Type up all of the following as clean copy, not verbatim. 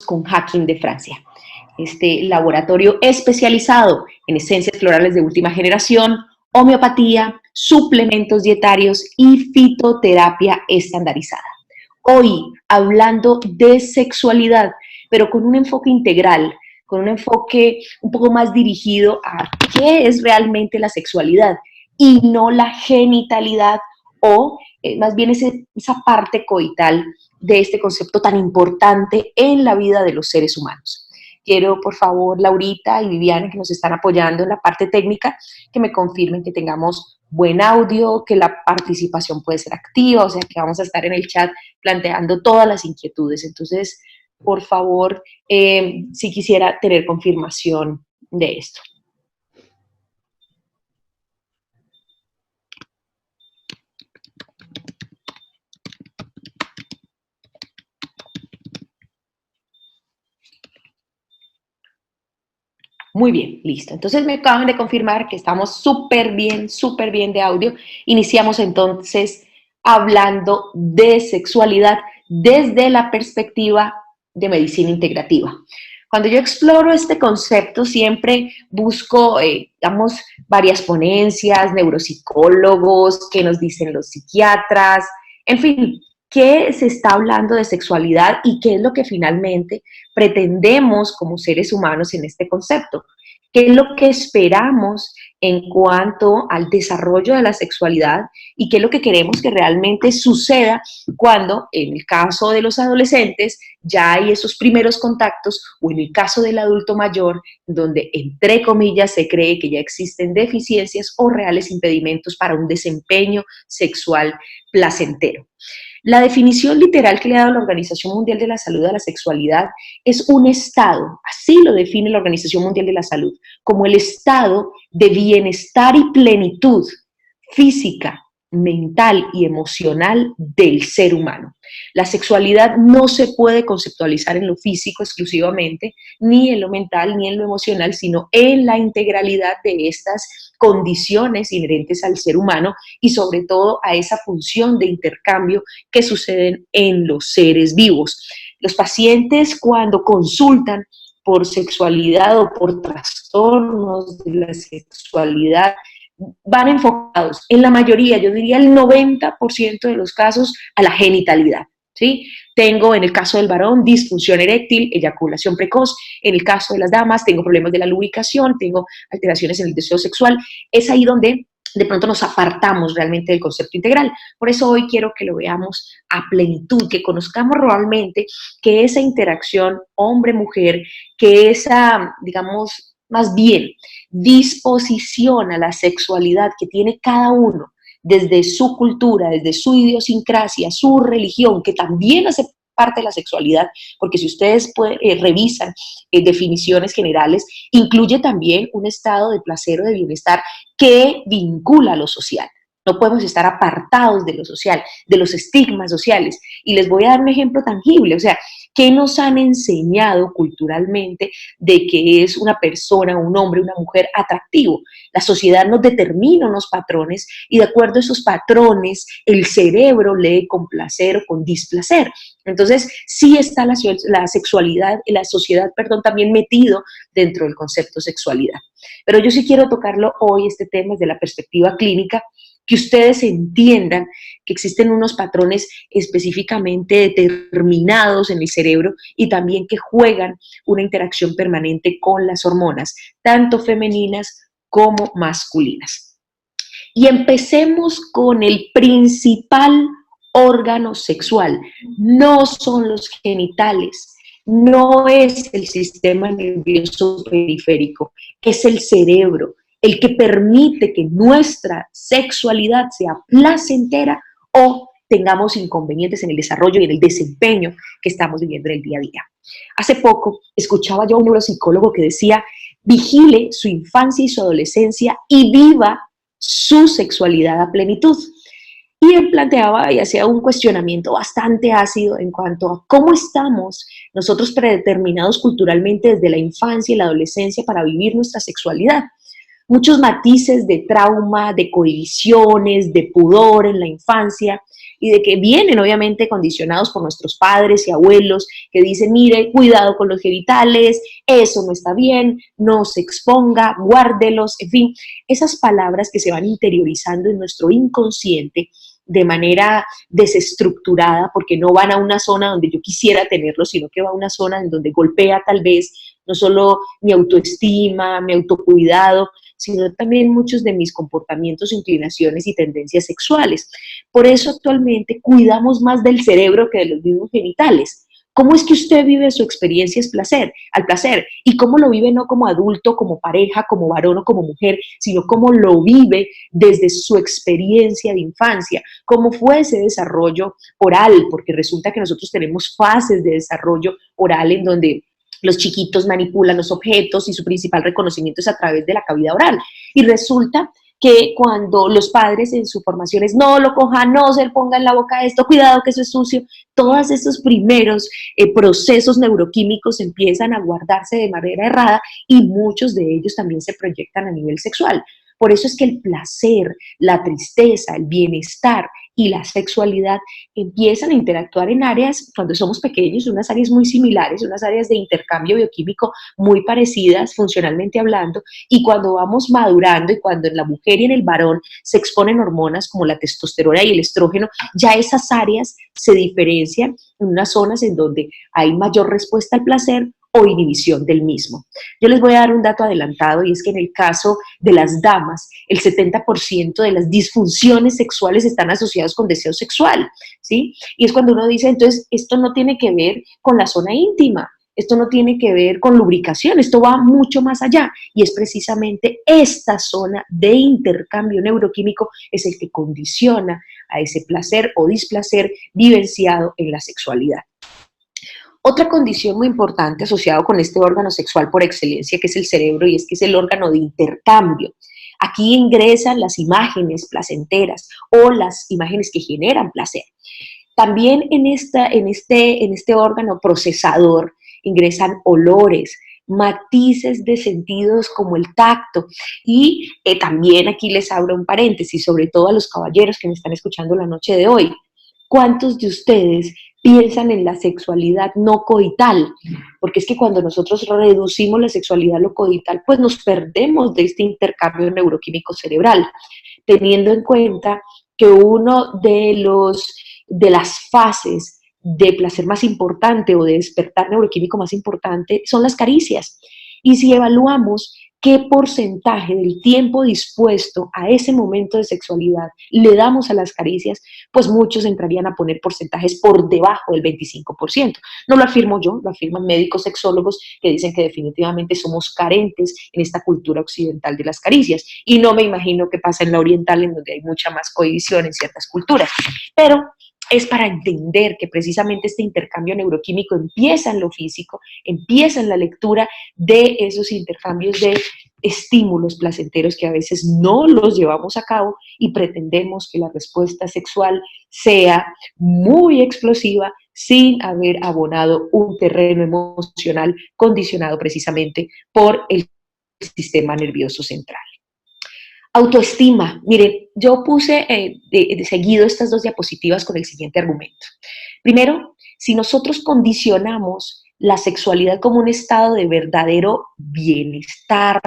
con Hacking de Francia. Este laboratorio especializado en esencias florales de última generación, homeopatía, suplementos dietarios y fitoterapia estandarizada. Hoy, hablando de sexualidad, pero con un enfoque integral, con un enfoque un poco más dirigido a qué es realmente la sexualidad y no la genitalidad o más bien esa parte coital de este concepto tan importante en la vida de los seres humanos. Quiero, por favor, Laurita y Viviana, que nos están apoyando en la parte técnica, que me confirmen que tengamos buen audio, que la participación puede ser activa, o sea, que vamos a estar en el chat planteando todas las inquietudes. Entonces, por favor, si quisiera tener confirmación de esto. Muy bien, listo. Entonces me acaban de confirmar que estamos súper bien de audio. Iniciamos entonces hablando de sexualidad desde la perspectiva de medicina integrativa. Cuando yo exploro este concepto, siempre busco, digamos, varias ponencias, neuropsicólogos, qué nos dicen los psiquiatras, en fin, qué se está hablando de sexualidad y qué es lo que finalmente pretendemos como seres humanos en este concepto. ¿Qué es lo que esperamos en cuanto al desarrollo de la sexualidad y qué es lo que queremos que realmente suceda cuando, en el caso de los adolescentes, ya hay esos primeros contactos o en el caso del adulto mayor, donde, entre comillas, se cree que ya existen deficiencias o reales impedimentos para un desempeño sexual placentero? La definición literal que le ha dado la Organización Mundial de la Salud a la sexualidad es un estado, así lo define la Organización Mundial de la Salud, como el estado de bienestar y plenitud física, mental y emocional del ser humano. La sexualidad no se puede conceptualizar en lo físico exclusivamente, ni en lo mental, ni en lo emocional, sino en la integralidad de estas condiciones inherentes al ser humano y sobre todo a esa función de intercambio que suceden en los seres vivos. Los pacientes cuando consultan por sexualidad o por trastornos de la sexualidad van enfocados, en la mayoría, yo diría el 90% de los casos, a la genitalidad. ¿Sí? Tengo en el caso del varón disfunción eréctil, eyaculación precoz, en el caso de las damas tengo problemas de la lubricación, tengo alteraciones en el deseo sexual, es ahí donde de pronto nos apartamos realmente del concepto integral. Por eso hoy quiero que lo veamos a plenitud, que conozcamos realmente que esa interacción hombre-mujer, que esa, digamos, más bien, disposición a la sexualidad que tiene cada uno desde su cultura, desde su idiosincrasia, su religión, que también hace parte de la sexualidad, porque si ustedes revisan definiciones generales, incluye también un estado de placer o de bienestar que vincula lo social. No podemos estar apartados de lo social, de los estigmas sociales. Y les voy a dar un ejemplo tangible, o sea, ¿qué nos han enseñado culturalmente de que es una persona, un hombre, una mujer atractivo? La sociedad nos determina unos patrones y de acuerdo a esos patrones el cerebro lee con placer o con displacer. Entonces, sí está la sexualidad, la sociedad, perdón, también metido dentro del concepto sexualidad. Pero yo sí quiero tocarlo hoy, este tema desde la perspectiva clínica, que ustedes entiendan que existen unos patrones específicamente determinados en el cerebro y también que juegan una interacción permanente con las hormonas, tanto femeninas como masculinas. Y empecemos con el principal órgano sexual. No son los genitales, no es el sistema nervioso periférico, es el cerebro, el que permite que nuestra sexualidad sea placentera o tengamos inconvenientes en el desarrollo y en el desempeño que estamos viviendo en el día a día. Hace poco escuchaba yo a un neuropsicólogo que decía, vigile su infancia y su adolescencia y viva su sexualidad a plenitud. Y él planteaba y hacía un cuestionamiento bastante ácido en cuanto a cómo estamos nosotros predeterminados culturalmente desde la infancia y la adolescencia para vivir nuestra sexualidad. Muchos matices de trauma, de cohibiciones, de pudor en la infancia, y de que vienen obviamente condicionados por nuestros padres y abuelos que dicen, mire, cuidado con los genitales, eso no está bien, no se exponga, guárdelos, en fin, esas palabras que se van interiorizando en nuestro inconsciente de manera desestructurada, porque no van a una zona donde yo quisiera tenerlo, sino que va a una zona en donde golpea tal vez no solo mi autoestima, mi autocuidado, sino también muchos de mis comportamientos, inclinaciones y tendencias sexuales. Por eso actualmente cuidamos más del cerebro que de los mismos genitales. ¿Cómo es que usted vive su experiencia al placer? Y cómo lo vive no como adulto, como pareja, como varón o como mujer, sino cómo lo vive desde su experiencia de infancia, cómo fue ese desarrollo oral, porque resulta que nosotros tenemos fases de desarrollo oral en donde los chiquitos manipulan los objetos y su principal reconocimiento es a través de la cavidad oral. Y resulta que cuando los padres en su formación es no lo coja, no se le ponga en la boca esto, cuidado que eso es sucio, todos esos primeros procesos neuroquímicos empiezan a guardarse de manera errada y muchos de ellos también se proyectan a nivel sexual. Por eso es que el placer, la tristeza, el bienestar y la sexualidad empiezan a interactuar en áreas, cuando somos pequeños, unas áreas muy similares, unas áreas de intercambio bioquímico muy parecidas, funcionalmente hablando, y cuando vamos madurando y cuando en la mujer y en el varón se exponen hormonas como la testosterona y el estrógeno, ya esas áreas se diferencian en unas zonas en donde hay mayor respuesta al placer o inhibición del mismo. Yo les voy a dar un dato adelantado y es que en el caso de las damas, el 70% de las disfunciones sexuales están asociadas con deseo sexual, ¿sí? Y es cuando uno dice, entonces, esto no tiene que ver con la zona íntima, esto no tiene que ver con lubricación, esto va mucho más allá y es precisamente esta zona de intercambio neuroquímico es el que condiciona a ese placer o displacer vivenciado en la sexualidad. Otra condición muy importante asociada con este órgano sexual por excelencia, que es el cerebro, y es que es el órgano de intercambio. Aquí ingresan las imágenes placenteras o las imágenes que generan placer. También en este órgano procesador ingresan olores, matices de sentidos como el tacto y también aquí les abro un paréntesis, sobre todo a los caballeros que me están escuchando la noche de hoy. ¿Cuántos de ustedes piensan en la sexualidad no coital? Porque es que cuando nosotros reducimos la sexualidad no coital, pues nos perdemos de este intercambio neuroquímico cerebral, teniendo en cuenta que uno de las fases de placer más importante o de despertar neuroquímico más importante son las caricias. Y si evaluamos qué porcentaje del tiempo dispuesto a ese momento de sexualidad le damos a las caricias, pues muchos entrarían a poner porcentajes por debajo del 25%. No lo afirmo yo, lo afirman médicos sexólogos que dicen que definitivamente somos carentes en esta cultura occidental de las caricias. Y no me imagino qué pasa en la oriental, en donde hay mucha más cohibición en ciertas culturas. Pero es para entender que precisamente este intercambio neuroquímico empieza en lo físico, empieza en la lectura de esos intercambios de estímulos placenteros que a veces no los llevamos a cabo y pretendemos que la respuesta sexual sea muy explosiva sin haber abonado un terreno emocional condicionado precisamente por el sistema nervioso central. Autoestima. Miren, yo puse de seguido estas dos diapositivas con el siguiente argumento. Primero, si nosotros condicionamos la sexualidad como un estado de verdadero bienestar,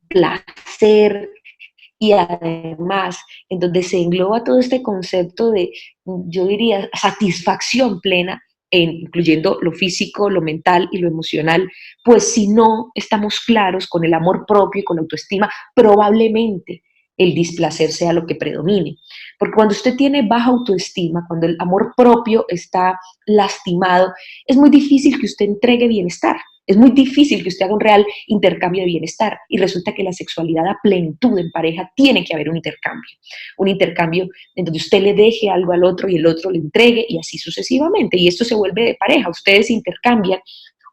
placer y además en donde se engloba todo este concepto de, yo diría, satisfacción plena, incluyendo lo físico, lo mental y lo emocional, pues si no estamos claros con el amor propio y con la autoestima, probablemente el displacer sea lo que predomine. Porque cuando usted tiene baja autoestima, cuando el amor propio está lastimado, es muy difícil que usted entregue bienestar. Es muy difícil que usted haga un real intercambio de bienestar y resulta que la sexualidad a plenitud en pareja tiene que haber un intercambio en donde usted le deje algo al otro y el otro le entregue y así sucesivamente. Y esto se vuelve de pareja, ustedes intercambian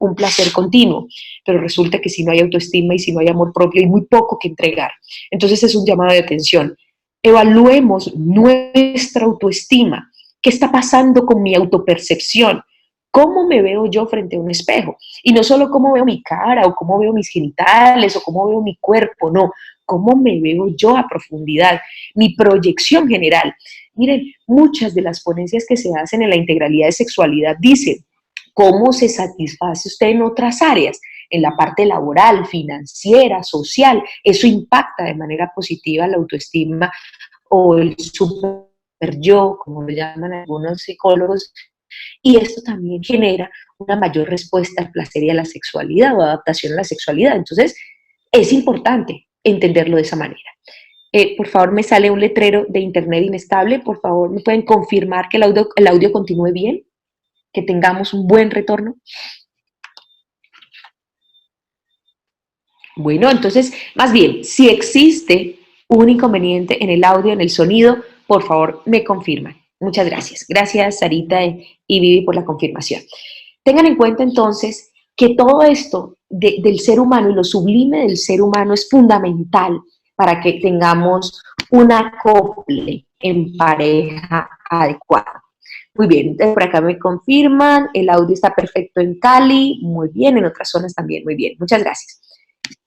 un placer continuo, pero resulta que si no hay autoestima y si no hay amor propio hay muy poco que entregar. Entonces es un llamado de atención. Evaluemos nuestra autoestima. ¿Qué está pasando con mi autopercepción? ¿Cómo me veo yo frente a un espejo? Y no solo cómo veo mi cara o cómo veo mis genitales o cómo veo mi cuerpo, no, cómo me veo yo a profundidad, mi proyección general. Miren, muchas de las ponencias que se hacen en la integralidad de sexualidad dicen cómo se satisface usted en otras áreas, en la parte laboral, financiera, social. Eso impacta de manera positiva la autoestima o el super yo, como lo llaman algunos psicólogos, y esto también genera una mayor respuesta al placer y a la sexualidad o adaptación a la sexualidad. Entonces, es importante entenderlo de esa manera. Por favor, me sale un letrero de internet inestable. Por favor, ¿me pueden confirmar que el audio continúe bien? Que tengamos un buen retorno. Bueno, entonces, más bien, si existe un inconveniente en el audio, en el sonido, por favor, me confirman. Muchas gracias. Gracias, Sarita y Vivi, por la confirmación. Tengan en cuenta entonces que todo esto del ser humano y lo sublime del ser humano es fundamental para que tengamos un acople en pareja adecuado. Muy bien, por acá me confirman, el audio está perfecto en Cali, muy bien, en otras zonas también, muy bien, muchas gracias.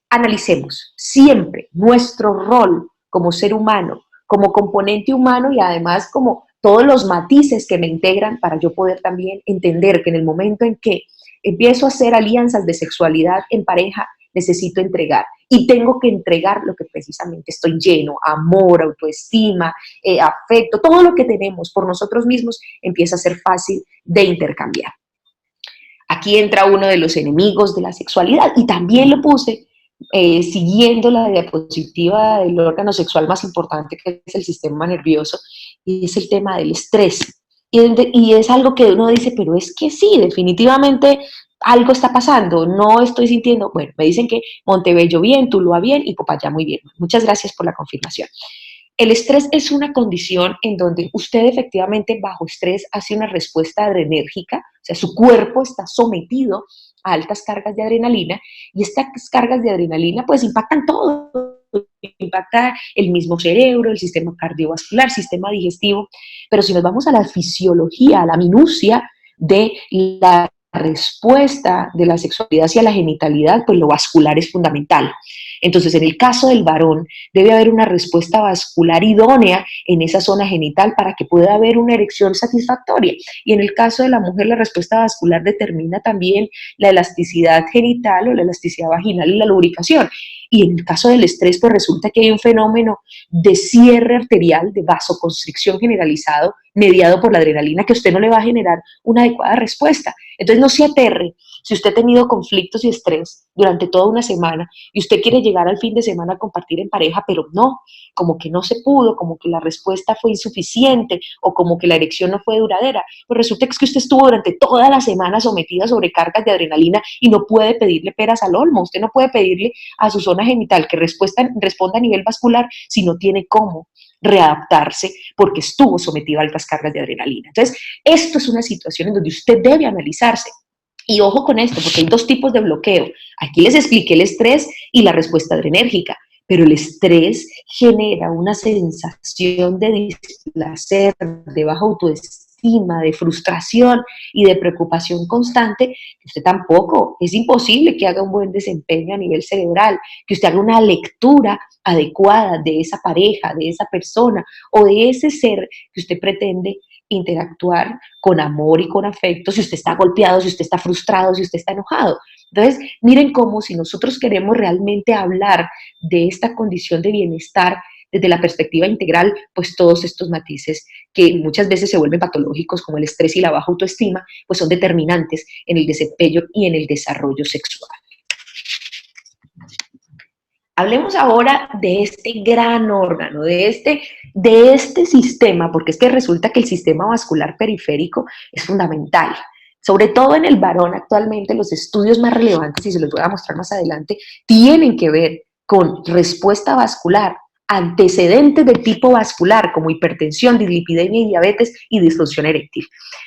Analicemos siempre nuestro rol como ser humano, como componente humano y además como todos los matices que me integran para yo poder también entender que en el momento en que empiezo a hacer alianzas de sexualidad en pareja, necesito entregar y tengo que entregar lo que precisamente estoy lleno, amor, autoestima, afecto, todo lo que tenemos por nosotros mismos empieza a ser fácil de intercambiar. Aquí entra uno de los enemigos de la sexualidad y también lo puse siguiendo la diapositiva del órgano sexual más importante que es el sistema nervioso y es el tema del estrés. Y es algo que uno dice, pero es que sí, definitivamente algo está pasando, no estoy sintiendo, bueno, me dicen que Montebello bien, Tuluá bien y Popayán muy bien. Muchas gracias por la confirmación. El estrés es una condición en donde usted efectivamente bajo estrés hace una respuesta adrenérgica, o sea, su cuerpo está sometido a altas cargas de adrenalina y estas cargas de adrenalina pues impactan todo, impacta el mismo cerebro, el sistema cardiovascular, sistema digestivo, pero si nos vamos a la fisiología, a la minucia de la respuesta de la sexualidad hacia la genitalidad, pues lo vascular es fundamental. Entonces, en el caso del varón, debe haber una respuesta vascular idónea en esa zona genital para que pueda haber una erección satisfactoria. Y en el caso de la mujer, la respuesta vascular determina también la elasticidad genital o la elasticidad vaginal y la lubricación. Y en el caso del estrés, pues resulta que hay un fenómeno de cierre arterial, de vasoconstricción generalizado, mediado por la adrenalina, que a usted no le va a generar una adecuada respuesta. Entonces, no se aterre. Si usted ha tenido conflictos y estrés durante toda una semana y usted quiere llegar al fin de semana a compartir en pareja, pero no, como que no se pudo, como que la respuesta fue insuficiente o como que la erección no fue duradera, pues resulta que es que usted estuvo durante toda la semana sometida a sobrecargas de adrenalina y no puede pedirle peras al olmo, usted no puede pedirle a su zona genital que responda a nivel vascular si no tiene cómo readaptarse porque estuvo sometido a altas cargas de adrenalina. Entonces, esto es una situación en donde usted debe analizarse. Y ojo con esto, porque hay dos tipos de bloqueo. Aquí les expliqué el estrés y la respuesta adrenérgica, pero el estrés genera una sensación de displacer, de baja autoestima, de frustración y de preocupación constante, que usted tampoco, es imposible que haga un buen desempeño a nivel cerebral, que usted haga una lectura adecuada de esa pareja, de esa persona o de ese ser que usted pretende interactuar con amor y con afecto si usted está golpeado, si usted está frustrado, si usted está enojado. Entonces, miren cómo si nosotros queremos realmente hablar de esta condición de bienestar desde la perspectiva integral, pues todos estos matices que muchas veces se vuelven patológicos, como el estrés y la baja autoestima, pues son determinantes en el desempeño y en el desarrollo sexual. Hablemos ahora de este gran órgano, de este sistema, porque es que resulta que el sistema vascular periférico es fundamental. Sobre todo en el varón actualmente, los estudios más relevantes, y se los voy a mostrar más adelante, tienen que ver con respuesta vascular, antecedentes de tipo vascular como hipertensión, dislipidemia y diabetes y disfunción eréctil.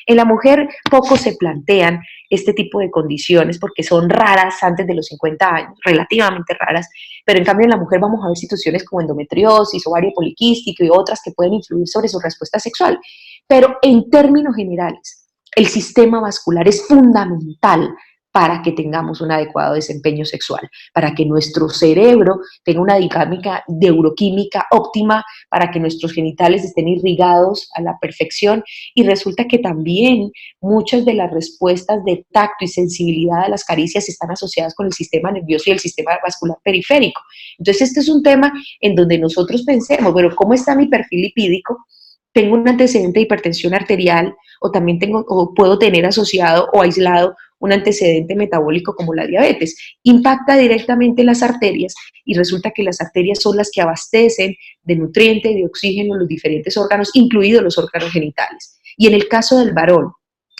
En la mujer poco se plantean este tipo de condiciones porque son raras antes de los 50 años, relativamente raras, pero en cambio en la mujer vamos a ver situaciones como endometriosis, ovario poliquístico y otras que pueden influir sobre su respuesta sexual. Pero en términos generales, el sistema vascular es fundamental para que tengamos un adecuado desempeño sexual, para que nuestro cerebro tenga una dinámica neuroquímica óptima, para que nuestros genitales estén irrigados a la perfección. Y resulta que también muchas de las respuestas de tacto y sensibilidad a las caricias están asociadas con el sistema nervioso y el sistema vascular periférico. Entonces, este es un tema en donde nosotros pensemos, bueno, ¿cómo está mi perfil lipídico? Tengo un antecedente de hipertensión arterial o también tengo o puedo tener asociado o aislado un antecedente metabólico como la diabetes. Impacta directamente las arterias y resulta que las arterias son las que abastecen de nutrientes, de oxígeno los diferentes órganos, incluidos los órganos genitales. Y en el caso del varón,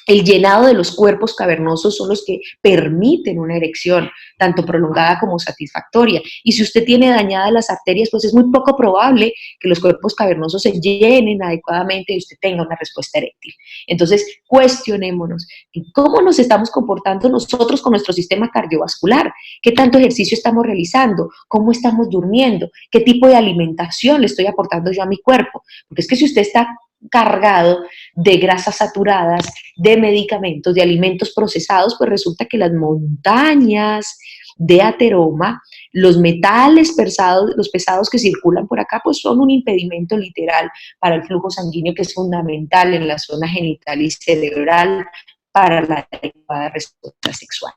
el llenado de los cuerpos cavernosos son los que permiten una erección, tanto prolongada como satisfactoria. Y si usted tiene dañadas las arterias, pues es muy poco probable que los cuerpos cavernosos se llenen adecuadamente y usted tenga una respuesta eréctil. Entonces, cuestionémonos cómo nos estamos comportando nosotros con nuestro sistema cardiovascular, qué tanto ejercicio estamos realizando, cómo estamos durmiendo, qué tipo de alimentación le estoy aportando yo a mi cuerpo. Porque es que si usted está cargado de grasas saturadas, de medicamentos, de alimentos procesados, pues resulta que las montañas de ateroma, los metales pesados, los pesados que circulan por acá, pues son un impedimento literal para el flujo sanguíneo que es fundamental en la zona genital y cerebral para la adecuada respuesta sexual.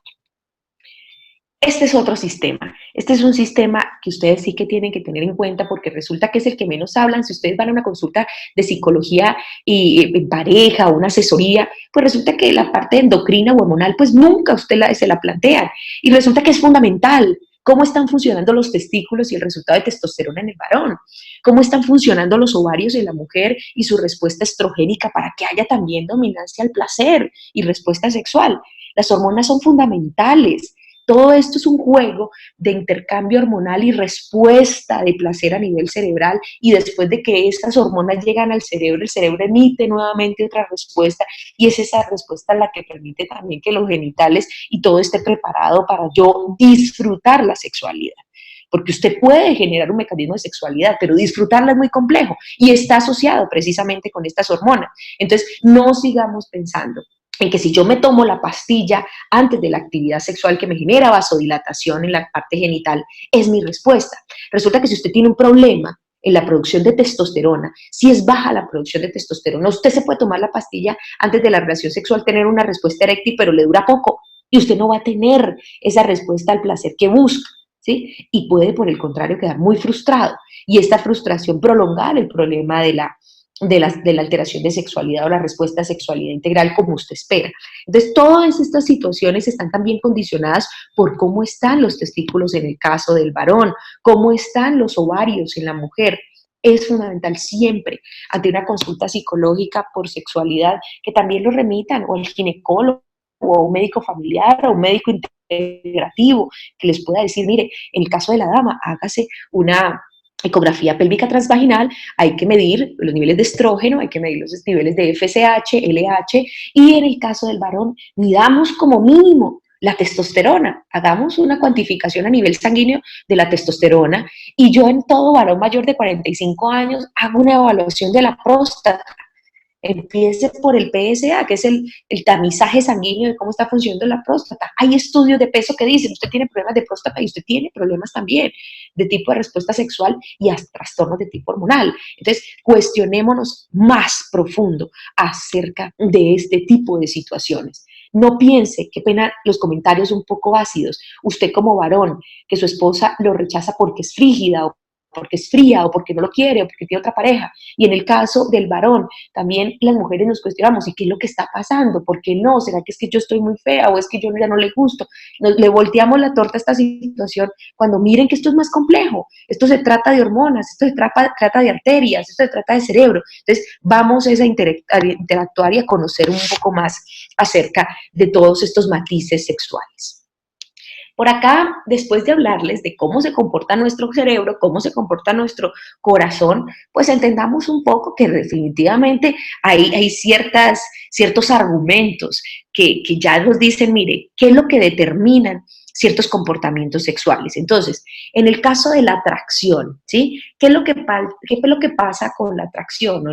Este es otro sistema. Este es un sistema que ustedes sí que tienen que tener en cuenta porque resulta que es el que menos hablan. Si ustedes van a una consulta de psicología y en pareja o una asesoría, pues resulta que la parte endocrina o hormonal, pues nunca se la plantean. Y resulta que es fundamental. ¿Cómo están funcionando los testículos y el resultado de testosterona en el varón? ¿Cómo están funcionando los ovarios en la mujer y su respuesta estrogénica para que haya también dominancia al placer y respuesta sexual? Las hormonas son fundamentales. Todo esto es un juego de intercambio hormonal y respuesta de placer a nivel cerebral, y después de que estas hormonas llegan al cerebro, el cerebro emite nuevamente otra respuesta y es esa respuesta la que permite también que los genitales y todo esté preparado para yo disfrutar la sexualidad. Porque usted puede generar un mecanismo de sexualidad, pero disfrutarla es muy complejo y está asociado precisamente con estas hormonas. Entonces, no sigamos pensando en que si yo me tomo la pastilla antes de la actividad sexual que me genera vasodilatación en la parte genital, es mi respuesta. Resulta que si usted tiene un problema en la producción de testosterona, si es baja la producción de testosterona, usted se puede tomar la pastilla antes de la relación sexual, tener una respuesta eréctil, pero le dura poco y usted no va a tener esa respuesta al placer que busca, ¿sí? Y puede, por el contrario, quedar muy frustrado. Y esta frustración prolongar el problema de la alteración de sexualidad o la respuesta a sexualidad integral como usted espera. Entonces, todas estas situaciones están también condicionadas por cómo están los testículos en el caso del varón, cómo están los ovarios en la mujer. Es fundamental siempre, ante una consulta psicológica por sexualidad, que también lo remitan o al ginecólogo o a un médico familiar o un médico integrativo que les pueda decir, mire, en el caso de la dama, hágase una ecografía pélvica transvaginal, hay que medir los niveles de estrógeno, hay que medir los niveles de FSH, LH, y en el caso del varón, midamos como mínimo la testosterona, hagamos una cuantificación a nivel sanguíneo de la testosterona, y yo en todo varón mayor de 45 años hago una evaluación de la próstata. Empiece por el PSA, que es el tamizaje sanguíneo de cómo está funcionando la próstata. Hay estudios de peso que dicen, usted tiene problemas de próstata y usted tiene problemas también de tipo de respuesta sexual y hasta trastornos de tipo hormonal. Entonces, cuestionémonos más profundo acerca de este tipo de situaciones. No piense, qué pena los comentarios un poco ácidos, usted como varón, que su esposa lo rechaza porque es frígida o porque es fría o porque no lo quiere o porque tiene otra pareja. Y en el caso del varón, también las mujeres nos cuestionamos, ¿y qué es lo que está pasando? ¿Por qué no? ¿Será que es que yo estoy muy fea o es que yo ya no le gusto? Le volteamos la torta a esta situación cuando miren que esto es más complejo. Esto se trata de hormonas, esto se trata de arterias, esto se trata de cerebro. Entonces, vamos a interactuar y a conocer un poco más acerca de todos estos matices sexuales. Por acá, después de hablarles de cómo se comporta nuestro cerebro, cómo se comporta nuestro corazón, pues entendamos un poco que definitivamente hay ciertos argumentos que ya nos dicen, mire, ¿qué es lo que determinan ciertos comportamientos sexuales? Entonces, en el caso de la atracción, ¿sí? ¿Qué es lo que pasa con la atracción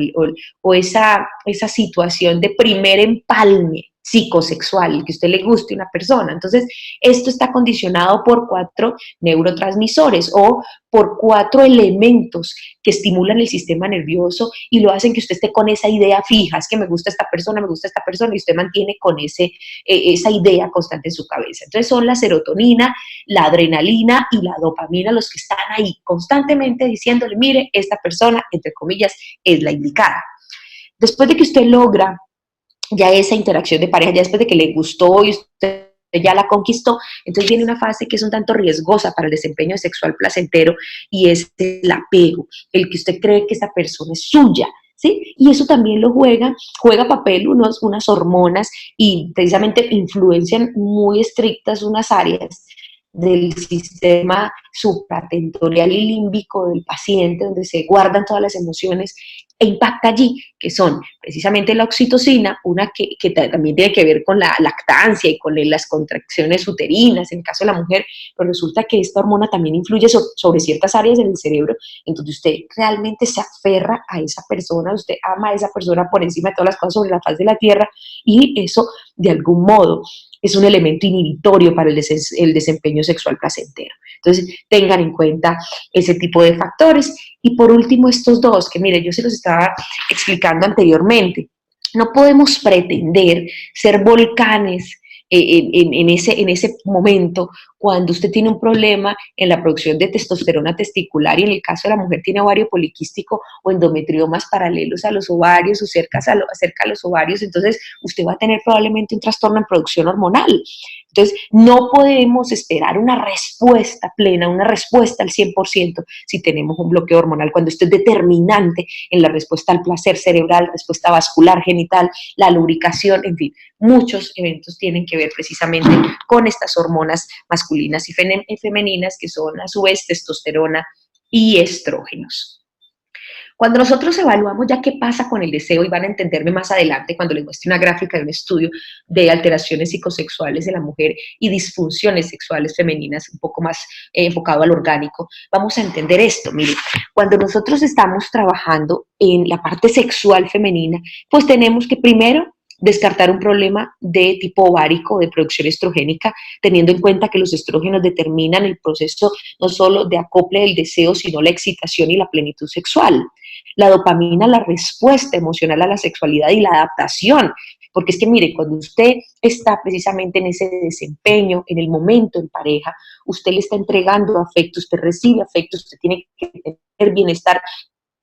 o esa situación de primer empalme? psicosexual, el que a usted le guste una persona. Entonces, esto está condicionado por 4 neurotransmisores o por 4 elementos que estimulan el sistema nervioso y lo hacen que usted esté con esa idea fija, es que me gusta esta persona, me gusta esta persona, y usted mantiene con esa idea constante en su cabeza. Entonces son la serotonina, la adrenalina y la dopamina los que están ahí constantemente diciéndole, mire, esta persona, entre comillas, es la indicada. Después de que usted logra ya esa interacción de pareja, ya después de que le gustó y usted ya la conquistó, entonces viene una fase que es un tanto riesgosa para el desempeño sexual placentero y es el apego, el que usted cree que esa persona es suya, ¿sí? Y eso también juega papel unas hormonas y precisamente influencian muy estrictas unas áreas del sistema supratentorial y límbico del paciente, donde se guardan todas las emociones e impacta allí, que son precisamente la oxitocina, una que también tiene que ver con la lactancia y con las contracciones uterinas, en el caso de la mujer, pero resulta que esta hormona también influye sobre ciertas áreas del cerebro, entonces usted realmente se aferra a esa persona, usted ama a esa persona por encima de todas las cosas sobre la faz de la tierra, y eso de algún modo es un elemento inhibitorio para el desempeño sexual placentero. Entonces, tengan en cuenta ese tipo de factores. Y por último, estos dos, que mire, yo se los estaba explicando anteriormente. No podemos pretender ser volcanes en ese momento cuando usted tiene un problema en la producción de testosterona testicular y en el caso de la mujer tiene ovario poliquístico o endometriomas paralelos a los ovarios o cerca a los ovarios, entonces usted va a tener probablemente un trastorno en producción hormonal. Entonces, no podemos esperar una respuesta plena, una respuesta al 100% si tenemos un bloqueo hormonal, cuando esto es determinante en la respuesta al placer cerebral, respuesta vascular, genital, la lubricación, en fin, muchos eventos tienen que ver precisamente con estas hormonas masculinas y femeninas, que son a su vez testosterona y estrógenos. Cuando nosotros evaluamos ya qué pasa con el deseo, y van a entenderme más adelante cuando les muestre una gráfica de un estudio de alteraciones psicosexuales de la mujer y disfunciones sexuales femeninas, un poco más enfocado al orgánico, vamos a entender esto. Mire, cuando nosotros estamos trabajando en la parte sexual femenina, pues tenemos que primero descartar un problema de tipo ovárico, de producción estrogénica, teniendo en cuenta que los estrógenos determinan el proceso no solo de acople del deseo, sino la excitación y la plenitud sexual. La dopamina, la respuesta emocional a la sexualidad y la adaptación. Porque es que, mire, cuando usted está precisamente en ese desempeño, en el momento en pareja, usted le está entregando afecto, usted recibe afecto, usted tiene que tener bienestar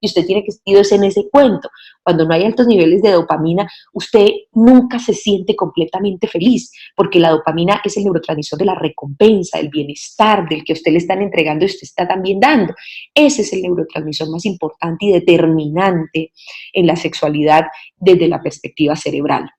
y usted tiene que irse en ese cuento. Cuando no hay altos niveles de dopamina, usted nunca se siente completamente feliz, porque la dopamina es el neurotransmisor de la recompensa, del bienestar, del que a usted le están entregando y usted está también dando. Ese es el neurotransmisor más importante y determinante en la sexualidad desde la perspectiva cerebral.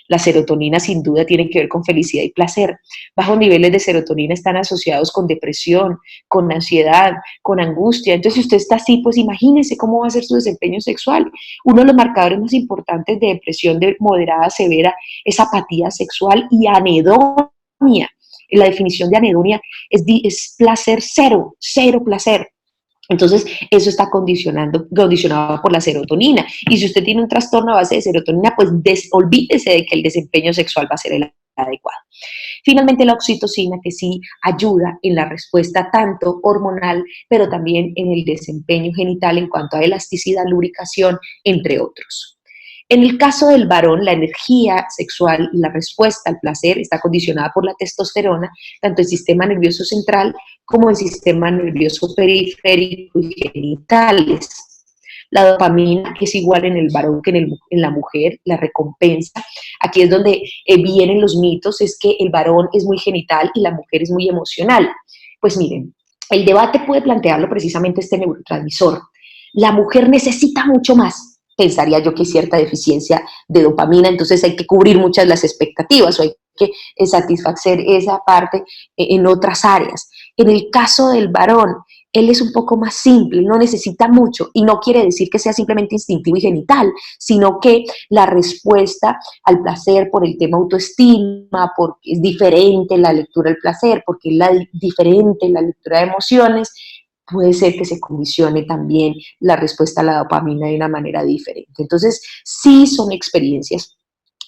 La serotonina sin duda tiene que ver con felicidad y placer. Bajos niveles de serotonina están asociados con depresión, con ansiedad, con angustia. Entonces, si usted está así, pues imagínese cómo va a ser su desempeño sexual. Uno de los marcadores más importantes de depresión de moderada a severa es apatía sexual y anedonia. La definición de anedonia es placer cero, cero placer. Entonces, eso está condicionado por la serotonina. Y si usted tiene un trastorno a base de serotonina, pues olvídese de que el desempeño sexual va a ser el adecuado. Finalmente, la oxitocina, que sí ayuda en la respuesta tanto hormonal, pero también en el desempeño genital en cuanto a elasticidad, lubricación, entre otros. En el caso del varón, la energía sexual y la respuesta al placer está condicionada por la testosterona, tanto el sistema nervioso central como el sistema nervioso periférico y genitales. La dopamina es igual en el varón que en la mujer, la recompensa. Aquí es donde vienen los mitos, es que el varón es muy genital y la mujer es muy emocional. Pues miren, el debate puede plantearlo precisamente este neurotransmisor. La mujer necesita mucho más. Pensaría yo que hay cierta deficiencia de dopamina, entonces hay que cubrir muchas de las expectativas o hay que satisfacer esa parte en otras áreas. En el caso del varón, él es un poco más simple, no necesita mucho y no quiere decir que sea simplemente instintivo y genital, sino que la respuesta al placer por el tema autoestima, porque es diferente la lectura del placer, porque es diferente la lectura de emociones, puede ser que se condicione también la respuesta a la dopamina de una manera diferente. Entonces, sí son experiencias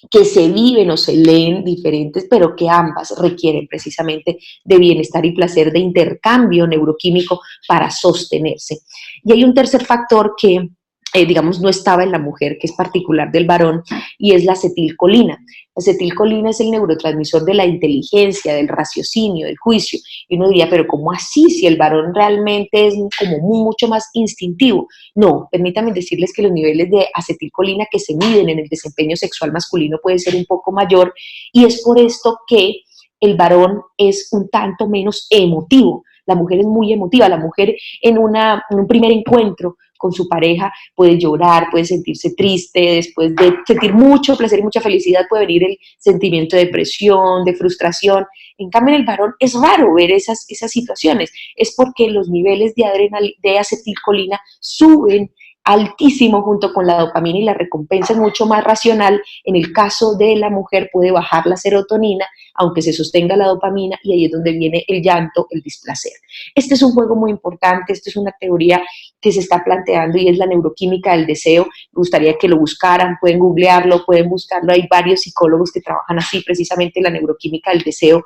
que se viven o se leen diferentes, pero que ambas requieren precisamente de bienestar y placer, de intercambio neuroquímico para sostenerse. Y hay un tercer factor que, digamos, no estaba en la mujer, que es particular del varón, y es la acetilcolina. La acetilcolina es el neurotransmisor de la inteligencia, del raciocinio, del juicio. Y uno diría, pero ¿cómo así? Si el varón realmente es como mucho más instintivo. No, permítanme decirles que los niveles de acetilcolina que se miden en el desempeño sexual masculino pueden ser un poco mayor, y es por esto que el varón es un tanto menos emotivo. La mujer es muy emotiva, la mujer en un primer encuentro con su pareja puede llorar, puede sentirse triste, después de sentir mucho placer y mucha felicidad puede venir el sentimiento de depresión, de frustración. En cambio, en el varón es raro ver esas situaciones, es porque los niveles de acetilcolina suben altísimo junto con la dopamina, y la recompensa es mucho más racional. En el caso de la mujer puede bajar la serotonina, aunque se sostenga la dopamina, y ahí es donde viene el llanto, el displacer. Este es un juego muy importante, esta es una teoría que se está planteando y es la neuroquímica del deseo. Me gustaría que lo buscaran, pueden googlearlo, pueden buscarlo, hay varios psicólogos que trabajan así, precisamente la neuroquímica del deseo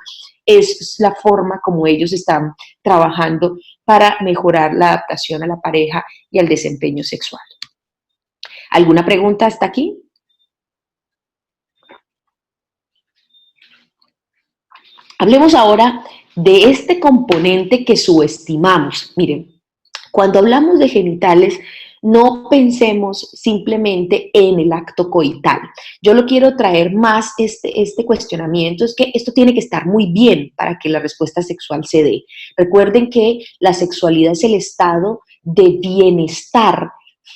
es la forma como ellos están trabajando para mejorar la adaptación a la pareja y al desempeño sexual. ¿Alguna pregunta hasta aquí? Hablemos ahora de este componente que subestimamos. Miren, cuando hablamos de genitales, no pensemos simplemente en el acto coital. Yo lo quiero traer más este cuestionamiento, es que esto tiene que estar muy bien para que la respuesta sexual se dé. Recuerden que la sexualidad es el estado de bienestar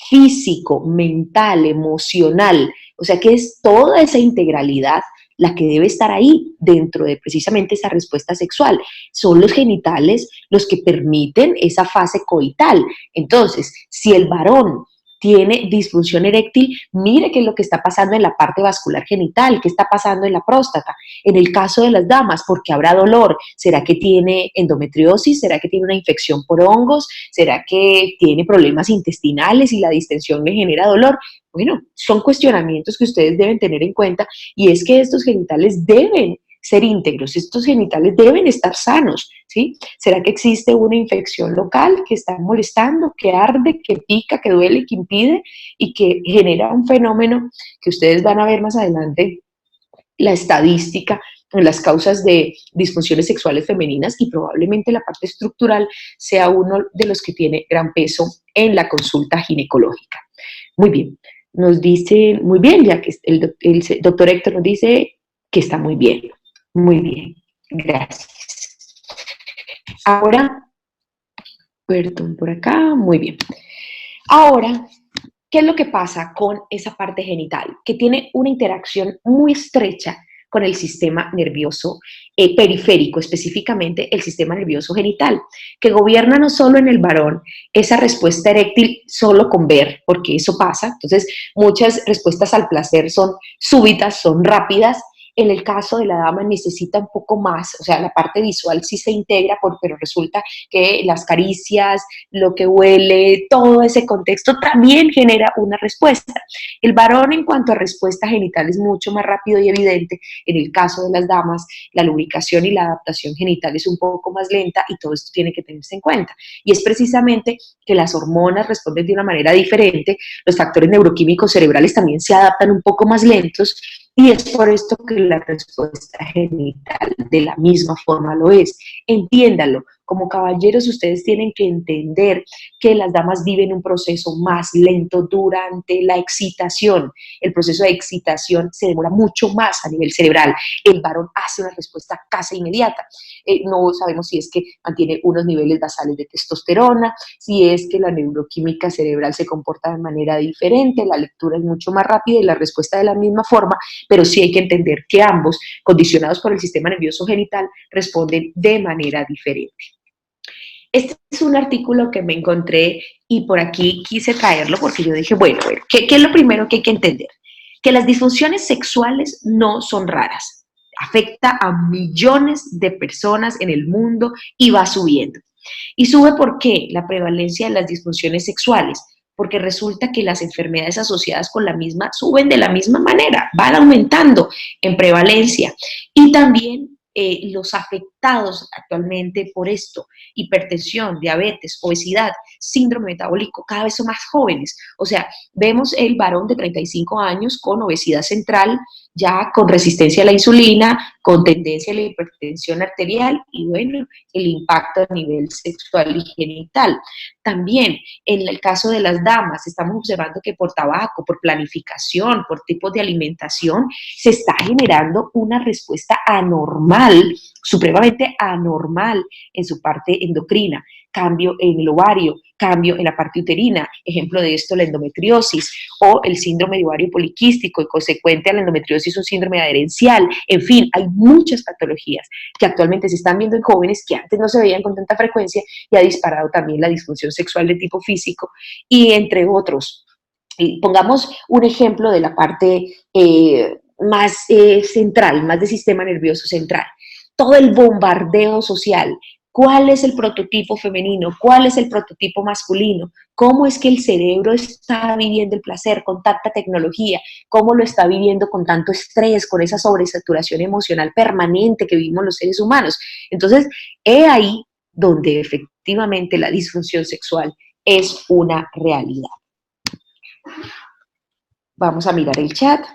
físico, mental, emocional, o sea que es toda esa integralidad la que debe estar ahí dentro de precisamente esa respuesta sexual. Son los genitales los que permiten esa fase coital. Entonces, si el varón tiene disfunción eréctil, mire qué es lo que está pasando en la parte vascular genital, qué está pasando en la próstata. En el caso de las damas, porque habrá dolor, ¿será que tiene endometriosis? ¿Será que tiene una infección por hongos? ¿Será que tiene problemas intestinales y la distensión le genera dolor? Bueno, son cuestionamientos que ustedes deben tener en cuenta, y es que estos genitales deben ser íntegros, estos genitales deben estar sanos, ¿sí? ¿Será que existe una infección local que está molestando, que arde, que pica, que duele, que impide y que genera un fenómeno que ustedes van a ver más adelante, la estadística en las causas de disfunciones sexuales femeninas, y probablemente la parte estructural sea uno de los que tiene gran peso en la consulta ginecológica? Muy bien, nos dice, muy bien, ya que el doctor Héctor nos dice que está muy bien. Muy bien, gracias. Ahora, perdón, por acá, muy bien. Ahora, ¿qué es lo que pasa con esa parte genital? Que tiene una interacción muy estrecha con el sistema nervioso periférico, específicamente el sistema nervioso genital, que gobierna no solo en el varón esa respuesta eréctil solo con ver, porque eso pasa. Entonces, muchas respuestas al placer son súbitas, son rápidas. En el caso de la dama necesita un poco más, o sea, la parte visual sí se integra, pero resulta que las caricias, lo que huele, todo ese contexto también genera una respuesta. El varón, en cuanto a respuesta genital, es mucho más rápido y evidente. En el caso de las damas, la lubricación y la adaptación genital es un poco más lenta, y todo esto tiene que tenerse en cuenta. Y es precisamente que las hormonas responden de una manera diferente, los factores neuroquímicos cerebrales también se adaptan un poco más lentos, y es por esto que la respuesta genital de la misma forma lo es. Entiéndalo, como caballeros ustedes tienen que entender que las damas viven un proceso más lento durante la excitación. El proceso de excitación se demora mucho más a nivel cerebral. El varón hace una respuesta casi inmediata. No sabemos si es que mantiene unos niveles basales de testosterona, si es que la neuroquímica cerebral se comporta de manera diferente, la lectura es mucho más rápida y la respuesta de la misma forma, pero sí hay que entender que ambos, condicionados por el sistema nervioso genital, responden de manera diferente. Este es un artículo que me encontré y por aquí quise traerlo porque yo dije, bueno, ¿qué es lo primero que hay que entender? Que las disfunciones sexuales no son raras. Afecta a millones de personas en el mundo y va subiendo. ¿Y sube por qué la prevalencia de las disfunciones sexuales? porque resulta que las enfermedades asociadas con la misma suben de la misma manera, van aumentando en prevalencia. Y también los afectados actualmente por esto, hipertensión, diabetes, obesidad, síndrome metabólico, cada vez son más jóvenes. O sea, vemos el varón de 35 años con obesidad central, ya con resistencia a la insulina, con tendencia a la hipertensión arterial y bueno, el impacto a nivel sexual y genital. También en el caso de las damas, estamos observando que por tabaco, por planificación, por tipos de alimentación, se está generando una respuesta anormal, supremamente anormal en su parte endocrina, cambio en el ovario, cambio en la parte uterina, ejemplo de esto la endometriosis o el síndrome de ovario poliquístico y consecuente a la endometriosis un síndrome adherencial, en fin, hay muchas patologías que actualmente se están viendo en jóvenes que antes no se veían con tanta frecuencia y ha disparado también la disfunción sexual de tipo físico y entre otros. Y pongamos un ejemplo de la parte más central, más del sistema nervioso central. Todo el bombardeo social. ¿Cuál es el prototipo femenino? ¿Cuál es el prototipo masculino? ¿Cómo es que el cerebro está viviendo el placer con tanta tecnología? ¿Cómo lo está viviendo con tanto estrés, con esa sobresaturación emocional permanente que vivimos los seres humanos? Entonces, he ahí donde efectivamente la disfunción sexual es una realidad. Vamos a mirar el chat,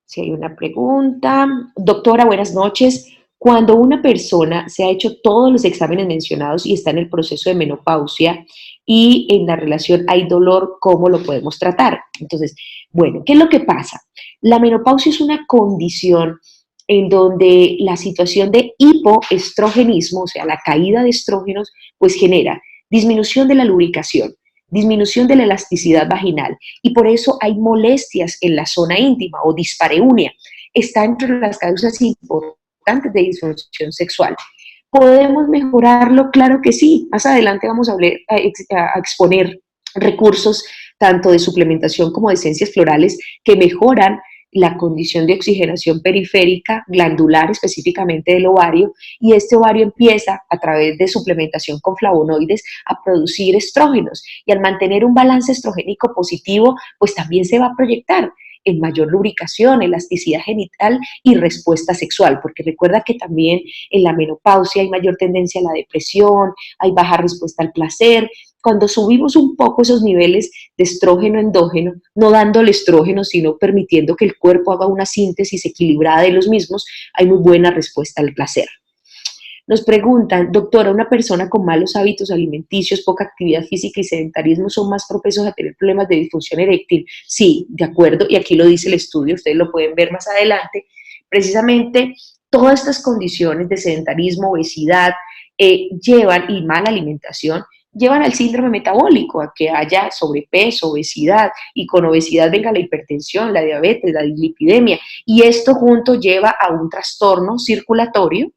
si hay una pregunta. Doctora, buenas noches. Cuando una persona se ha hecho todos los exámenes mencionados y está en el proceso de menopausia y en la relación hay dolor, ¿cómo lo podemos tratar? Entonces, bueno, ¿qué es lo que pasa? La menopausia es una condición en donde la situación de hipoestrogenismo, o sea, la caída de estrógenos, pues genera disminución de la lubricación, disminución de la elasticidad vaginal y por eso hay molestias en la zona íntima o dispareunia. Está entre las causas importantes de disfunción sexual. ¿Podemos mejorarlo? Claro que sí. Más adelante vamos a exponer recursos tanto de suplementación como de esencias florales que mejoran la condición de oxigenación periférica, glandular específicamente del ovario, y este ovario empieza a través de suplementación con flavonoides a producir estrógenos, y al mantener un balance estrogénico positivo, pues también se va a proyectar en mayor lubricación, elasticidad genital y respuesta sexual, porque recuerda que también en la menopausia hay mayor tendencia a la depresión, hay baja respuesta al placer. Cuando subimos un poco esos niveles de estrógeno endógeno, no dándole estrógeno, sino permitiendo que el cuerpo haga una síntesis equilibrada de los mismos, hay muy buena respuesta al placer. Nos preguntan, doctora, ¿una persona con malos hábitos alimenticios, poca actividad física y sedentarismo son más propensos a tener problemas de disfunción eréctil? Sí, de acuerdo, y aquí lo dice el estudio, ustedes lo pueden ver más adelante. Precisamente todas estas condiciones de sedentarismo, obesidad, llevan, y mala alimentación, llevan al síndrome metabólico, a que haya sobrepeso, obesidad, y con obesidad venga la hipertensión, la diabetes, la dislipidemia, y esto junto lleva a un trastorno circulatorio,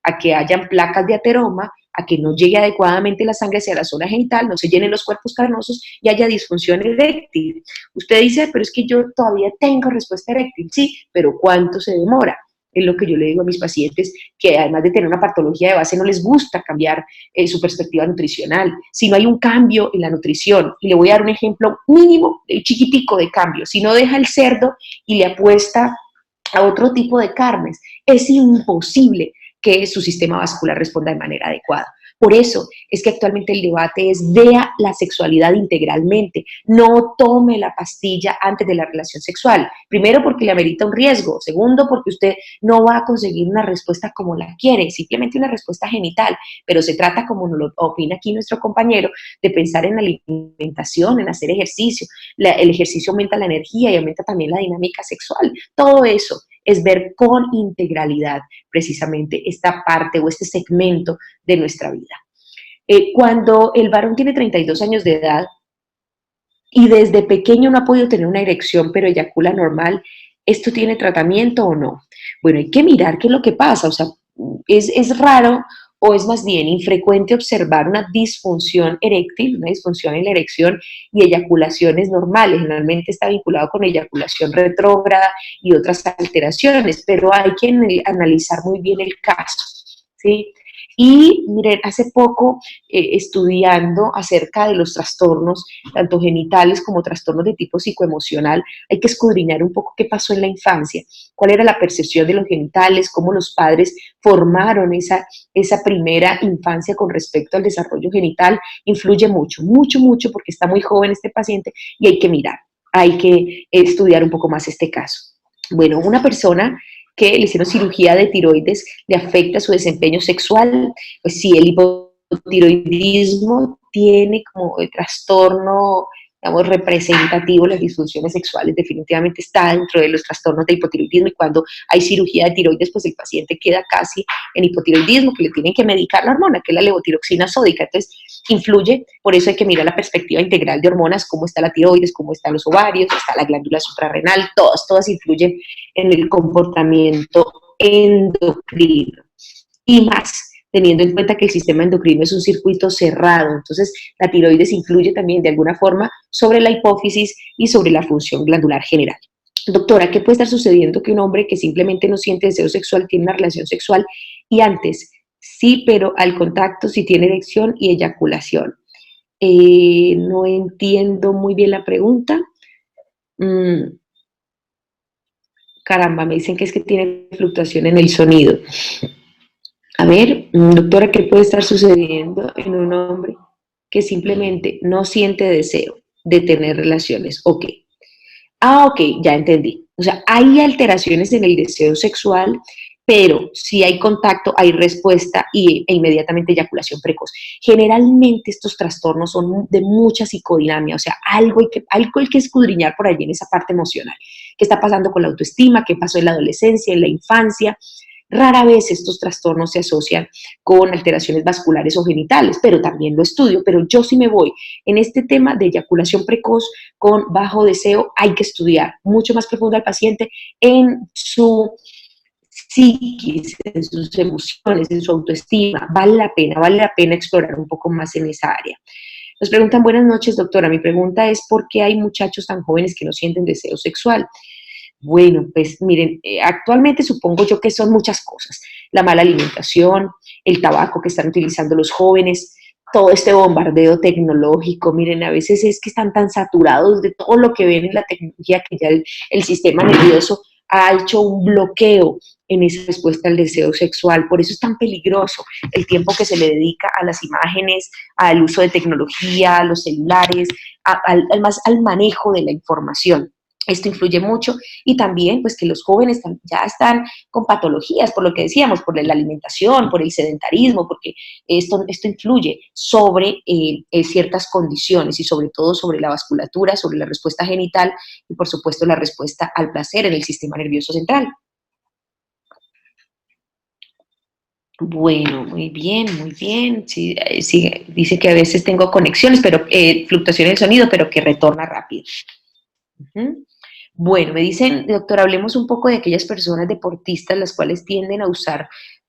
a que hayan placas de ateroma, a que no llegue adecuadamente la sangre hacia la zona genital, no se llenen los cuerpos carnosos y haya disfunción eréctil. Usted dice, pero es que yo todavía tengo respuesta eréctil, sí, pero ¿cuánto se demora? Es lo que yo le digo a mis pacientes, que además de tener una patología de base, no les gusta cambiar su perspectiva nutricional. Si no hay un cambio en la nutrición, y le voy a dar un ejemplo mínimo, chiquitico de cambio, si no deja el cerdo y le apuesta a otro tipo de carnes, es imposible que su sistema vascular responda de manera adecuada. Por eso es que actualmente el debate es vea la sexualidad integralmente, no tome la pastilla antes de la relación sexual. Primero porque le amerita un riesgo, segundo porque usted no va a conseguir una respuesta como la quiere, simplemente una respuesta genital, pero se trata, como nos lo opina aquí nuestro compañero, de pensar en la alimentación, en hacer ejercicio. El ejercicio aumenta la energía y aumenta también la dinámica sexual. Todo eso es ver con integralidad precisamente esta parte o este segmento de nuestra vida. Cuando el varón tiene 32 años de edad y desde pequeño no ha podido tener una erección pero eyacula normal, ¿esto tiene tratamiento o no? Bueno, hay que mirar qué es lo que pasa, o sea, es raro o es más bien infrecuente observar una disfunción eréctil, una disfunción en la erección y eyaculaciones normales. Generalmente está vinculado con eyaculación retrógrada y otras alteraciones, pero hay que analizar muy bien el caso, ¿sí? Y miren, hace poco estudiando acerca de los trastornos, tanto genitales como trastornos de tipo psicoemocional, hay que escudriñar un poco qué pasó en la infancia, cuál era la percepción de los genitales, cómo los padres formaron esa primera infancia con respecto al desarrollo genital. Influye mucho, mucho, mucho, porque está muy joven este paciente y hay que mirar, hay que estudiar un poco más este caso. Bueno, una persona que le hicieron cirugía de tiroides le afecta su desempeño sexual, pues sí, el hipotiroidismo tiene como el trastorno, digamos, representativo, las disfunciones sexuales definitivamente está dentro de los trastornos de hipotiroidismo, y cuando hay cirugía de tiroides, pues el paciente queda casi en hipotiroidismo, que le tienen que medicar la hormona, que es la levotiroxina sódica. Entonces, influye, por eso hay que mirar la perspectiva integral de hormonas, cómo está la tiroides, cómo están los ovarios, está la glándula suprarrenal, todas influyen en el comportamiento endocrino. Y más, teniendo en cuenta que el sistema endocrino es un circuito cerrado, entonces la tiroides influye también de alguna forma sobre la hipófisis y sobre la función glandular general. Doctora, ¿qué puede estar sucediendo que un hombre que simplemente no siente deseo sexual tiene una relación sexual y antes sí, pero al contacto sí tiene erección y eyaculación? No entiendo muy bien la pregunta. Mm, Caramba, me dicen que es que tiene fluctuación en el sonido. A ver, doctora, ¿qué puede estar sucediendo en un hombre que simplemente no siente deseo de tener relaciones? Ok. Ah, ok, ya entendí. O sea, hay alteraciones en el deseo sexual, pero si hay contacto, hay respuesta e inmediatamente eyaculación precoz. Generalmente estos trastornos son de mucha psicodinamia, o sea, algo hay que escudriñar por allí en esa parte emocional. ¿Qué está pasando con la autoestima? ¿Qué pasó en la adolescencia, en la infancia? Rara vez estos trastornos se asocian con alteraciones vasculares o genitales, pero también lo estudio. Pero yo sí me voy en este tema de eyaculación precoz con bajo deseo. Hay que estudiar mucho más profundo al paciente en su psiquis, en sus emociones, en su autoestima. Vale la pena explorar un poco más en esa área. Nos preguntan, buenas noches, doctora. Mi pregunta es, ¿por qué hay muchachos tan jóvenes que no sienten deseo sexual? Bueno, pues miren, actualmente supongo yo que son muchas cosas. La mala alimentación, el tabaco que están utilizando los jóvenes, todo este bombardeo tecnológico. Miren, a veces es que están tan saturados de todo lo que ven en la tecnología que ya el sistema nervioso ha hecho un bloqueo en esa respuesta al deseo sexual. Por eso es tan peligroso el tiempo que se le dedica a las imágenes, al uso de tecnología, a los celulares, al manejo de la información. Esto influye mucho, y también pues que los jóvenes ya están con patologías, por lo que decíamos, por la alimentación, por el sedentarismo, porque esto influye sobre ciertas condiciones y sobre todo sobre la vasculatura, sobre la respuesta genital y por supuesto la respuesta al placer en el sistema nervioso central. Bueno, muy bien, muy bien. Sí, sí, dice que a veces tengo conexiones, pero fluctuación del sonido, pero que retorna rápido. Ujú. Bueno, me dicen, doctor, hablemos un poco de aquellas personas deportistas las cuales tienden a usar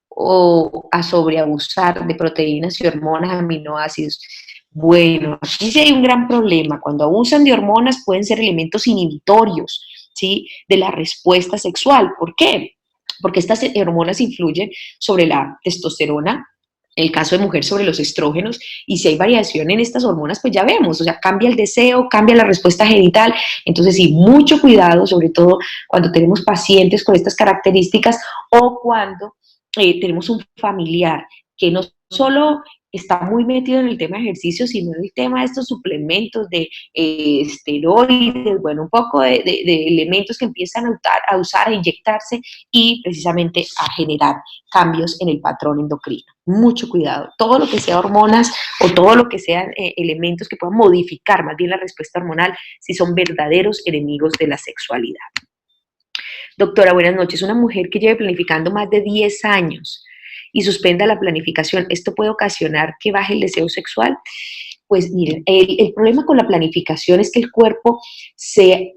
o a sobreabusar de proteínas y hormonas, aminoácidos. Bueno, aquí sí hay un gran problema. Cuando abusan de hormonas pueden ser elementos inhibitorios, ¿sí? De la respuesta sexual. ¿Por qué? Porque estas hormonas influyen sobre la testosterona, el caso de mujer sobre los estrógenos, y si hay variación en estas hormonas, pues ya vemos, o sea, cambia el deseo, cambia la respuesta genital. Entonces sí, mucho cuidado, sobre todo cuando tenemos pacientes con estas características o cuando tenemos un familiar que no solo está muy metido en el tema de ejercicio, sino en el tema de estos suplementos de esteroides, bueno, un poco de elementos que empiezan a usar, a inyectarse y precisamente a generar cambios en el patrón endocrino. Mucho cuidado. Todo lo que sea hormonas o todo lo que sean elementos que puedan modificar más bien la respuesta hormonal, si son verdaderos enemigos de la sexualidad. Doctora, buenas noches. Una mujer que lleve planificando más de 10 años y suspenda la planificación, ¿esto puede ocasionar que baje el deseo sexual? Pues miren, el problema con la planificación es que el cuerpo se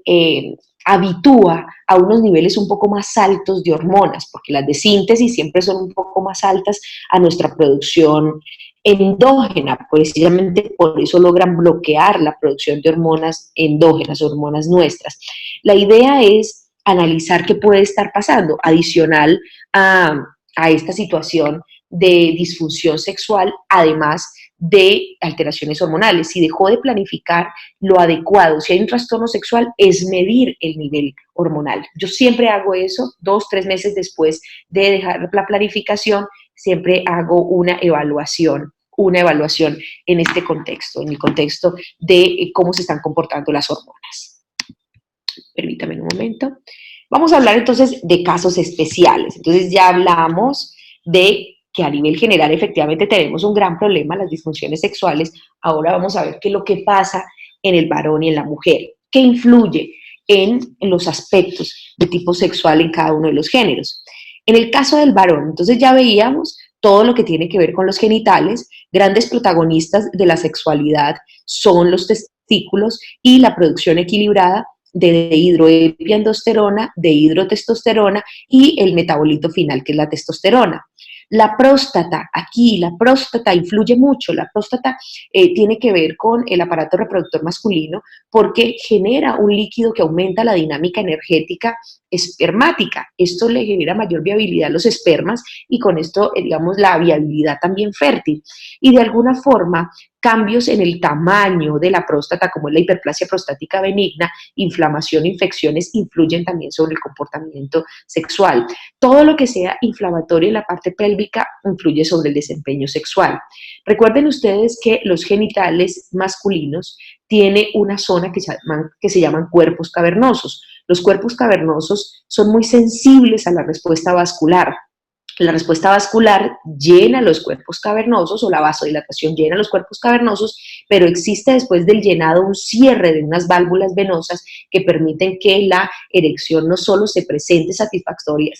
habitúa a unos niveles un poco más altos de hormonas, porque las de síntesis siempre son un poco más altas a nuestra producción endógena, precisamente por eso logran bloquear la producción de hormonas endógenas, hormonas nuestras. La idea es analizar qué puede estar pasando, adicional a esta situación de disfunción sexual, además de alteraciones hormonales. Si dejó de planificar lo adecuado, si hay un trastorno sexual, es medir el nivel hormonal. Yo siempre hago eso 2, 3 meses después de dejar la planificación, siempre hago una evaluación en este contexto, en el contexto de cómo se están comportando las hormonas. Permítame un momento. Vamos a hablar entonces de casos especiales. Entonces ya hablamos de que a nivel general efectivamente tenemos un gran problema, las disfunciones sexuales. Ahora vamos a ver qué es lo que pasa en el varón y en la mujer, qué influye en los aspectos de tipo sexual en cada uno de los géneros. En el caso del varón, entonces ya veíamos todo lo que tiene que ver con los genitales. Grandes protagonistas de la sexualidad son los testículos y la producción equilibrada de dihidroepiandrosterona, de hidrotestosterona y el metabolito final, que es la testosterona. La próstata, aquí la próstata influye mucho, la próstata tiene que ver con el aparato reproductor masculino porque genera un líquido que aumenta la dinámica energética espermática. Esto le genera mayor viabilidad a los espermas y con esto, digamos, la viabilidad también fértil. Y de alguna forma, cambios en el tamaño de la próstata, como es la hiperplasia prostática benigna, inflamación, infecciones, influyen también sobre el comportamiento sexual. Todo lo que sea inflamatorio en la parte pélvica influye sobre el desempeño sexual. Recuerden ustedes que los genitales masculinos tienen una zona que se llaman cuerpos cavernosos. Los cuerpos cavernosos son muy sensibles a la respuesta vascular. La respuesta vascular llena los cuerpos cavernosos o la vasodilatación llena los cuerpos cavernosos, pero existe después del llenado un cierre de unas válvulas venosas que permiten que la erección no solo se presente satisfactoria,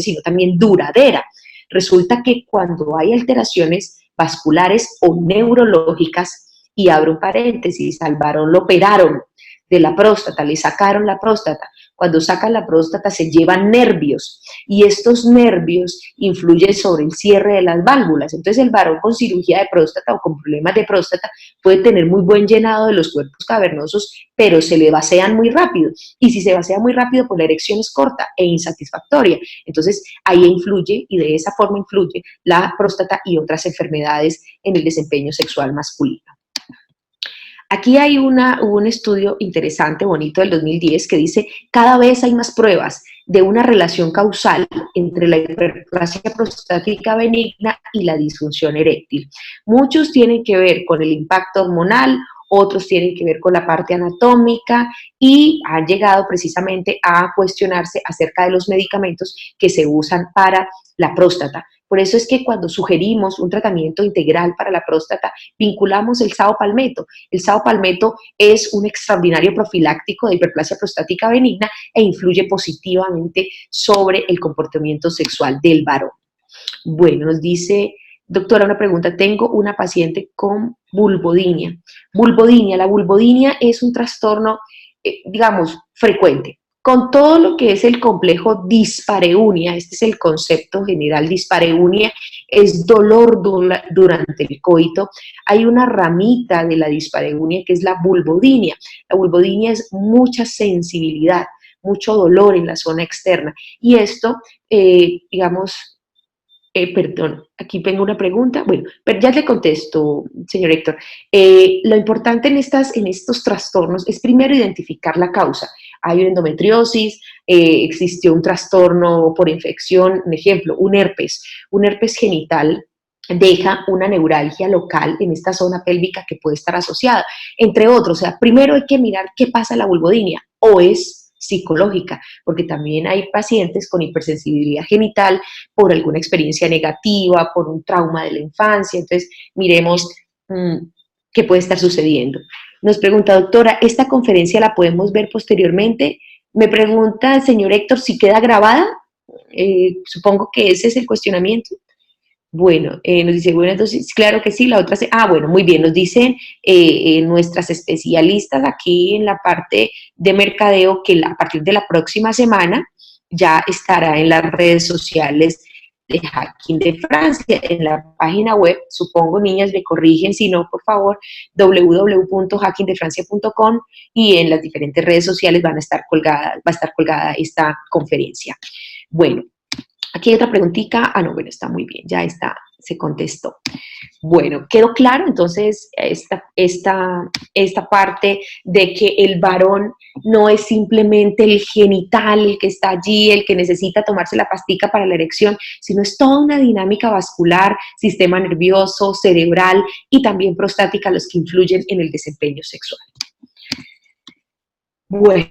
sino también duradera. Resulta que cuando hay alteraciones vasculares o neurológicas, y abro un paréntesis, al varón lo operaron de la próstata, le sacaron la próstata. Cuando sacan la próstata se llevan nervios y estos nervios influyen sobre el cierre de las válvulas. Entonces el varón con cirugía de próstata o con problemas de próstata puede tener muy buen llenado de los cuerpos cavernosos, pero se le vacían muy rápido. Y si se vacía muy rápido, pues la erección es corta e insatisfactoria. Entonces ahí influye y de esa forma influye la próstata y otras enfermedades en el desempeño sexual masculino. Aquí hay un estudio interesante, bonito, del 2010, que dice cada vez hay más pruebas de una relación causal entre la hiperplasia prostática benigna y la disfunción eréctil. Muchos tienen que ver con el impacto hormonal, otros tienen que ver con la parte anatómica y han llegado precisamente a cuestionarse acerca de los medicamentos que se usan para la próstata. Por eso es que cuando sugerimos un tratamiento integral para la próstata, vinculamos el saopalmeto. El saopalmeto es un extraordinario profiláctico de hiperplasia prostática benigna e influye positivamente sobre el comportamiento sexual del varón. Bueno, nos dice, doctora, una pregunta. Tengo una paciente con vulvodinia. La vulvodinia es un trastorno, digamos, frecuente. Con todo lo que es el complejo dispareunia, este es el concepto general, dispareunia es dolor durante el coito. Hay una ramita de la dispareunia que es la vulvodinia. La vulvodinia es mucha sensibilidad, mucho dolor en la zona externa. Y esto, digamos, perdón, aquí tengo una pregunta. Bueno, pero ya le contesto, señor Héctor. Lo importante en estos trastornos es primero identificar la causa. Hay una endometriosis, existió un trastorno por infección, un ejemplo, un herpes genital deja una neuralgia local en esta zona pélvica que puede estar asociada, entre otros. O sea, primero hay que mirar qué pasa en la vulvodinia, o es psicológica, porque también hay pacientes con hipersensibilidad genital por alguna experiencia negativa, por un trauma de la infancia. Entonces, miremos qué puede estar sucediendo. Nos pregunta, doctora, ¿esta conferencia la podemos ver posteriormente? Me pregunta el señor Héctor si queda grabada. Supongo que ese es el cuestionamiento. Bueno, nos dice, bueno, entonces, claro que sí, la otra, bueno, muy bien, nos dicen nuestras especialistas aquí en la parte de mercadeo que a partir de la próxima semana ya estará en las redes sociales de Hacking de Francia, en la página web, supongo, niñas, me corrigen, si no, por favor, www.hackingdefrancia.com, y en las diferentes redes sociales va a estar colgada esta conferencia. Bueno, Aquí hay otra preguntita. Ah, no, bueno, está muy bien, ya está, se contestó. Bueno, quedó claro entonces esta parte de que el varón no es simplemente el genital, el que está allí, el que necesita tomarse la pastica para la erección, sino es toda una dinámica vascular, sistema nervioso, cerebral y también prostática los que influyen en el desempeño sexual. Bueno,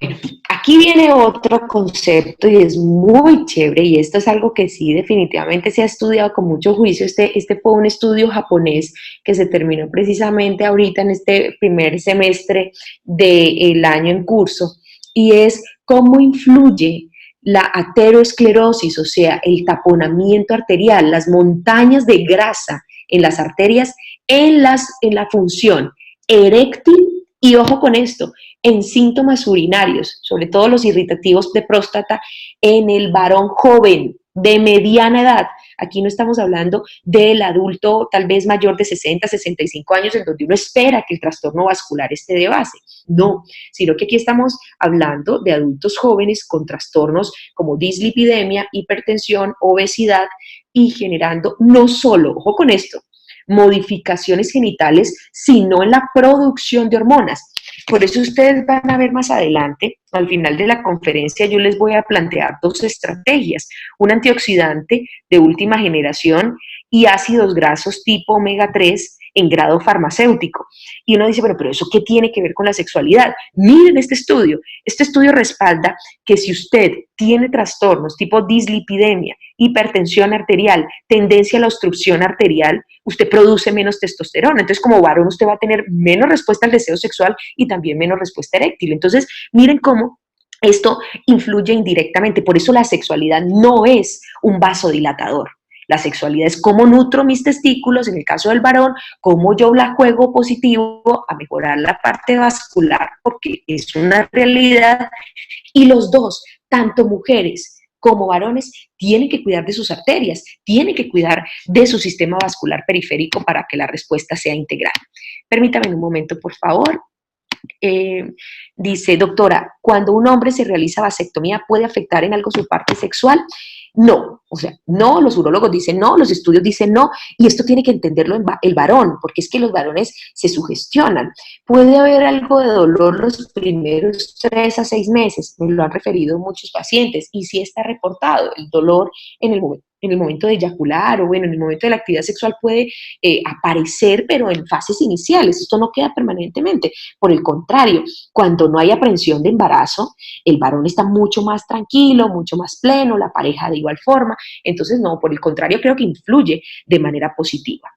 aquí viene otro concepto y es muy chévere y esto es algo que sí definitivamente se ha estudiado con mucho juicio. Este fue un estudio japonés que se terminó precisamente ahorita en este primer semestre del año en curso y es cómo influye la aterosclerosis, o sea, el taponamiento arterial, las montañas de grasa en las arterias, en la función eréctil y ojo con esto, en síntomas urinarios, sobre todo los irritativos de próstata, en el varón joven de mediana edad. Aquí no estamos hablando del adulto tal vez mayor de 60, 65 años, en donde uno espera que el trastorno vascular esté de base. No, sino que aquí estamos hablando de adultos jóvenes con trastornos como dislipidemia, hipertensión, obesidad y generando no solo, ojo con esto, modificaciones genitales, sino en la producción de hormonas. Por eso ustedes van a ver más adelante, al final de la conferencia, yo les voy a plantear dos estrategias, un antioxidante de última generación y ácidos grasos tipo omega 3 en grado farmacéutico. Y uno dice, bueno, pero ¿eso qué tiene que ver con la sexualidad? Miren este estudio respalda que si usted tiene trastornos tipo dislipidemia, hipertensión arterial, tendencia a la obstrucción arterial, usted produce menos testosterona. Entonces, como varón, usted va a tener menos respuesta al deseo sexual y también menos respuesta eréctil. Entonces, miren cómo esto influye indirectamente. Por eso la sexualidad no es un vasodilatador. La sexualidad es cómo nutro mis testículos, en el caso del varón, cómo yo la juego positivo a mejorar la parte vascular, porque es una realidad. Y los dos, tanto mujeres como varones, tienen que cuidar de sus arterias, tienen que cuidar de su sistema vascular periférico para que la respuesta sea integral. Permítame un momento, por favor. Dice, doctora, cuando un hombre se realiza vasectomía, ¿puede afectar en algo su parte sexual? No, o sea, no, los urólogos dicen no, los estudios dicen no, y esto tiene que entenderlo el varón, porque es que los varones se sugestionan. Puede haber algo de dolor los primeros 3 a 6 meses, me lo han referido muchos pacientes, y sí está reportado el dolor en el momento de eyacular o bueno, en el momento de la actividad sexual puede aparecer, pero en fases iniciales, esto no queda permanentemente. Por el contrario, cuando no hay aprehensión de embarazo, el varón está mucho más tranquilo, mucho más pleno, la pareja de igual forma. Entonces, no, por el contrario, creo que influye de manera positiva.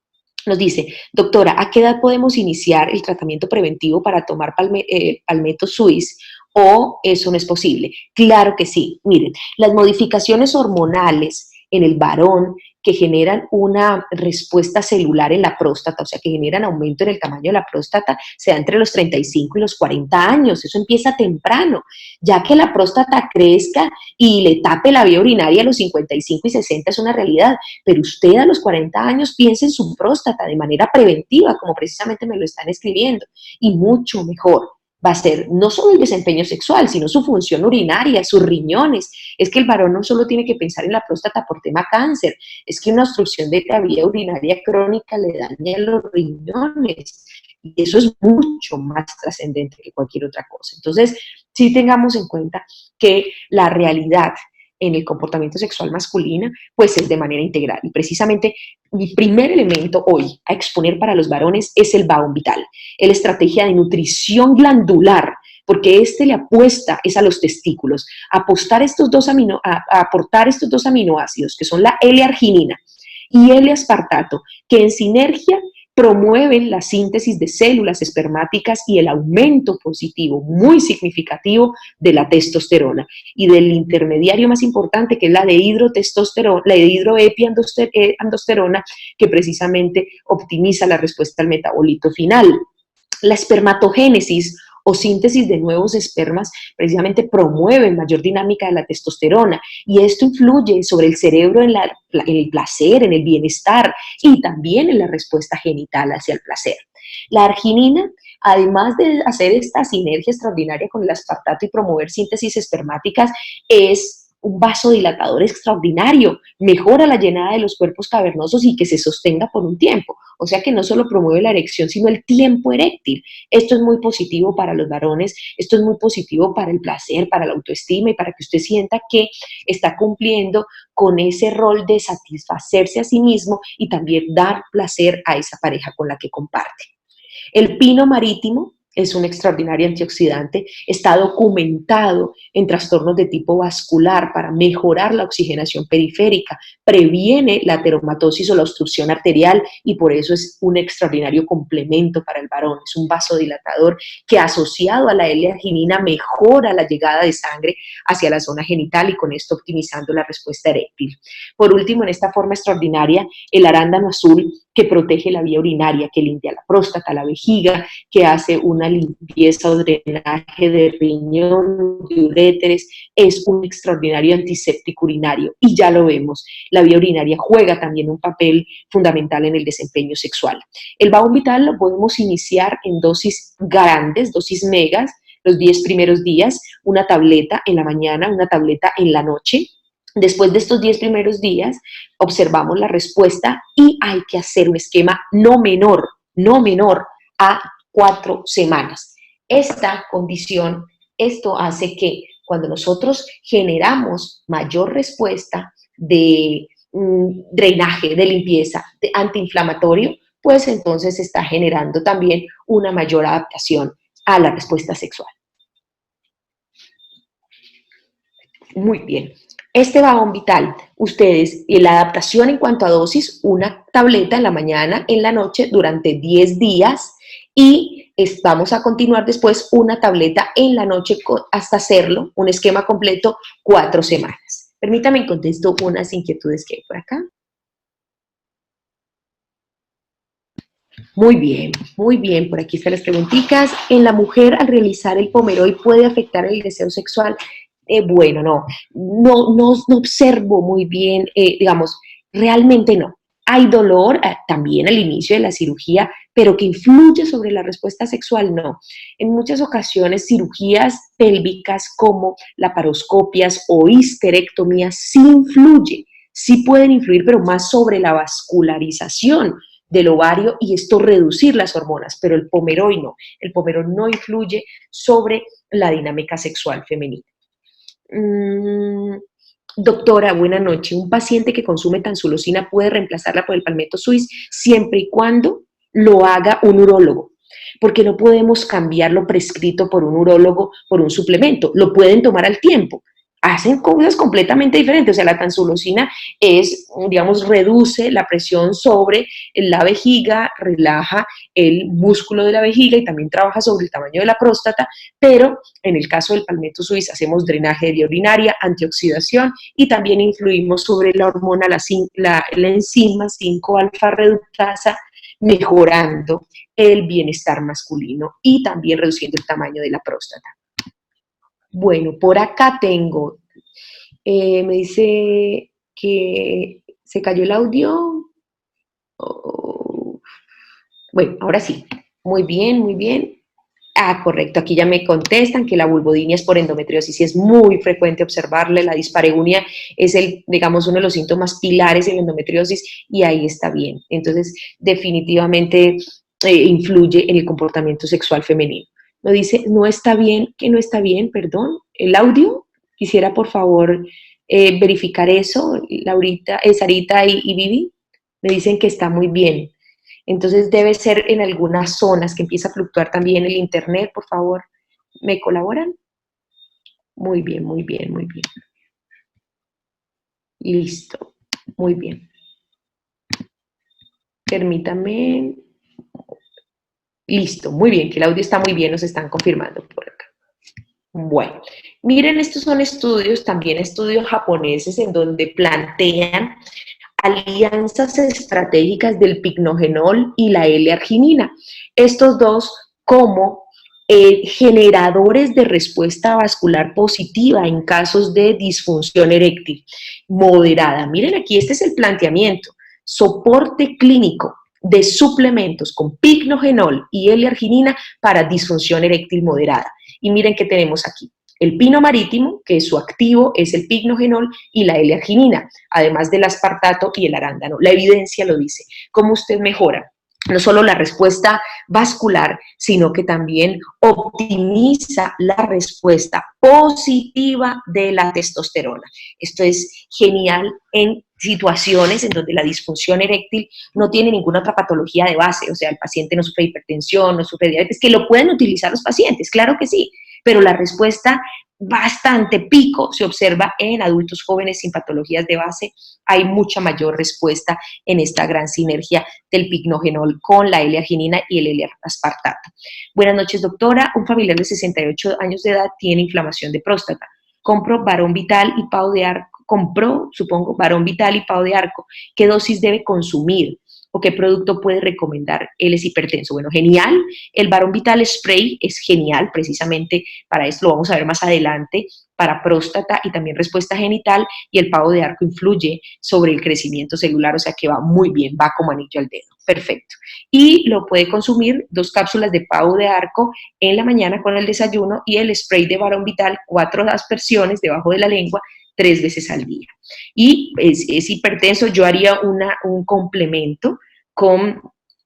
Nos dice, doctora, ¿a qué edad podemos iniciar el tratamiento preventivo para tomar palmetto suisse? ¿O eso no es posible? Claro que sí. Miren, las modificaciones hormonales en el varón que generan una respuesta celular en la próstata, o sea, que generan aumento en el tamaño de la próstata, se da entre los 35 y los 40 años. Eso empieza temprano. Ya que la próstata crezca y le tape la vía urinaria a los 55 y 60 es una realidad, pero usted a los 40 años piense en su próstata de manera preventiva, como precisamente me lo están escribiendo, y mucho mejor va a ser no solo el desempeño sexual, sino su función urinaria, sus riñones. Es que el varón no solo tiene que pensar en la próstata por tema cáncer, es que una obstrucción de la vía urinaria crónica le daña los riñones. Y eso es mucho más trascendente que cualquier otra cosa. Entonces, sí tengamos en cuenta que la realidad en el comportamiento sexual masculina, pues es de manera integral. Y precisamente mi primer elemento hoy a exponer para los varones es el Baum Vital, la estrategia de nutrición glandular, porque le apuesta es a los testículos, a aportar estos dos aminoácidos, que son la L-arginina y L-aspartato, que en sinergia promueven la síntesis de células espermáticas y el aumento positivo muy significativo de la testosterona y del intermediario más importante que es la dehidrotestosterona, la dehidroepiandosterona, que precisamente optimiza la respuesta al metabolito final. La espermatogénesis o síntesis de nuevos espermas precisamente promueve mayor dinámica de la testosterona y esto influye sobre el cerebro en el placer, en el bienestar y también en la respuesta genital hacia el placer. La arginina, además de hacer esta sinergia extraordinaria con el aspartato y promover síntesis espermáticas, es un vasodilatador extraordinario, mejora la llenada de los cuerpos cavernosos y que se sostenga por un tiempo. O sea que no solo promueve la erección, sino el tiempo eréctil. Esto es muy positivo para los varones, esto es muy positivo para el placer, para la autoestima y para que usted sienta que está cumpliendo con ese rol de satisfacerse a sí mismo y también dar placer a esa pareja con la que comparte. El pino marítimo es un extraordinario antioxidante, está documentado en trastornos de tipo vascular para mejorar la oxigenación periférica, previene la ateromatosis o la obstrucción arterial y por eso es un extraordinario complemento para el varón. Es un vasodilatador que asociado a la L-arginina mejora la llegada de sangre hacia la zona genital y con esto optimizando la respuesta eréctil. Por último, en esta forma extraordinaria, el arándano azul que protege la vía urinaria, que limpia la próstata, la vejiga, que hace una limpieza o drenaje de riñón, de uréteres, es un extraordinario antiséptico urinario y ya lo vemos, la vía urinaria juega también un papel fundamental en el desempeño sexual. El Vahon Vital lo podemos iniciar en dosis grandes, dosis megas, los 10 primeros días, una tableta en la mañana, una tableta en la noche. Después de estos 10 primeros días, observamos la respuesta y hay que hacer un esquema no menor a 4 semanas. Esta condición, esto hace que cuando nosotros generamos mayor respuesta de drenaje, de limpieza, de antiinflamatorio, pues entonces está generando también una mayor adaptación a la respuesta sexual. Muy bien. Este Vahon Vital, ustedes, y la adaptación en cuanto a dosis, una tableta en la mañana, en la noche, durante 10 días, y vamos a continuar después una tableta en la noche hasta hacerlo, un esquema completo, 4 semanas. Permítame contesto unas inquietudes que hay por acá. Muy bien, por aquí están las preguntitas. ¿En la mujer al realizar el pomeroy puede afectar el deseo sexual? Bueno, no observo muy bien, digamos, realmente no. Hay dolor también al inicio de la cirugía, pero que influye sobre la respuesta sexual, no. En muchas ocasiones, cirugías pélvicas como laparoscopias o histerectomías sí influye, sí pueden influir, pero más sobre la vascularización del ovario y esto reducir las hormonas, pero el pomeroy no. El pomeroy no influye sobre la dinámica sexual femenina. Doctora, buena noche. ¿Un paciente que consume tansulosina puede reemplazarla por el palmetto suisse siempre y cuando lo haga un urólogo? Porque no podemos cambiar lo prescrito por un urólogo por un suplemento. Lo pueden tomar al tiempo. Hacen cosas completamente diferentes. O sea, la tansulosina es, digamos, reduce la presión sobre la vejiga, relaja el músculo de la vejiga y también trabaja sobre el tamaño de la próstata, pero en el caso del palmetto suisse hacemos drenaje de vía urinaria, antioxidación y también influimos sobre la hormona, la enzima 5-alfa reductasa, mejorando el bienestar masculino y también reduciendo el tamaño de la próstata. Bueno, por acá tengo, me dice que se cayó el audio. Oh. Bueno, ahora sí. Muy bien, muy bien. Ah, correcto. Aquí ya me contestan que la vulvodinia es por endometriosis y es muy frecuente observarle. La dispareunia es digamos, uno de los síntomas pilares en la endometriosis y ahí está bien. Entonces, definitivamente influye en el comportamiento sexual femenino. No dice, no está bien, que no está bien, perdón. El audio, quisiera por favor verificar eso. Laurita, Sarita y Vivi me dicen que está muy bien. Entonces debe ser en algunas zonas que empieza a fluctuar también el internet, por favor. ¿Me colaboran? Muy bien, muy bien, muy bien. Listo, muy bien. Permítame. Listo, muy bien, que el audio está muy bien, nos están confirmando por acá. Bueno, miren, estos son estudios, también estudios japoneses en donde plantean alianzas estratégicas del pignogenol y la L-arginina. Estos dos como generadores de respuesta vascular positiva en casos de disfunción eréctil moderada. Miren aquí, este es el planteamiento. Soporte clínico de suplementos con pignogenol y L-arginina para disfunción eréctil moderada. Y miren qué tenemos aquí. El pino marítimo, que su activo es el picnogenol y la L-arginina, además del aspartato y el arándano. La evidencia lo dice. ¿Cómo usted mejora? No solo la respuesta vascular, sino que también optimiza la respuesta positiva de la testosterona. Esto es genial en situaciones en donde la disfunción eréctil no tiene ninguna otra patología de base, o sea, el paciente no sufre hipertensión, no sufre diabetes, que lo pueden utilizar los pacientes, claro que sí, pero la respuesta bastante pico se observa en adultos jóvenes sin patologías de base. Hay mucha mayor respuesta en esta gran sinergia del picnogenol con la L-arginina y el L-aspartato. Buenas noches, doctora. Un familiar de 68 años de edad tiene inflamación de próstata. Compró Varón Vital y Pau de Arco. Compró, supongo, Varón Vital y Pau de Arco. ¿Qué dosis debe consumir? ¿O qué producto puede recomendar? Él es hipertenso. Bueno, genial. El Varón Vital Spray es genial, precisamente para esto lo vamos a ver más adelante, para próstata y también respuesta genital, y el pavo de arco influye sobre el crecimiento celular, o sea que va muy bien, va como anillo al dedo. Perfecto. Y lo puede consumir 2 cápsulas de pavo de arco en la mañana con el desayuno y el spray de Varón Vital, 4 aspersiones debajo de la lengua, 3 veces al día. Y es hipertenso, yo haría un complemento con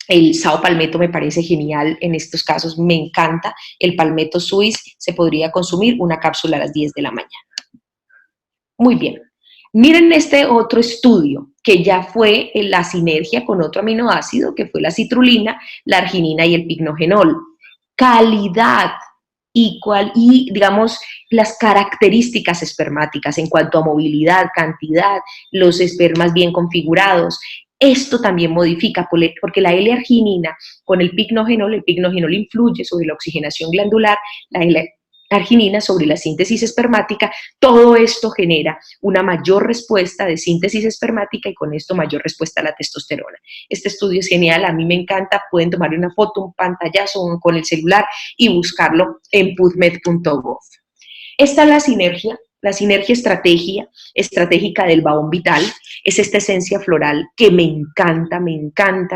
el sao palmetto, me parece genial en estos casos, me encanta. El palmetto suisse se podría consumir una cápsula a las 10 de la mañana. Muy bien. Miren este otro estudio que ya fue en la sinergia con otro aminoácido, que fue la citrulina, la arginina y el picnogenol. Calidad y digamos, las características espermáticas en cuanto a movilidad, cantidad, los espermas bien configurados. Esto también modifica, porque la L-arginina con el picnogenol influye sobre la oxigenación glandular, la L-arginina sobre la síntesis espermática. Todo esto genera una mayor respuesta de síntesis espermática y con esto mayor respuesta a la testosterona. Este estudio es genial, a mí me encanta, pueden tomarle una foto, un pantallazo con el celular y buscarlo en pubmed.gov. Esta es la sinergia estratégica del Baón Vital, es esta esencia floral que me encanta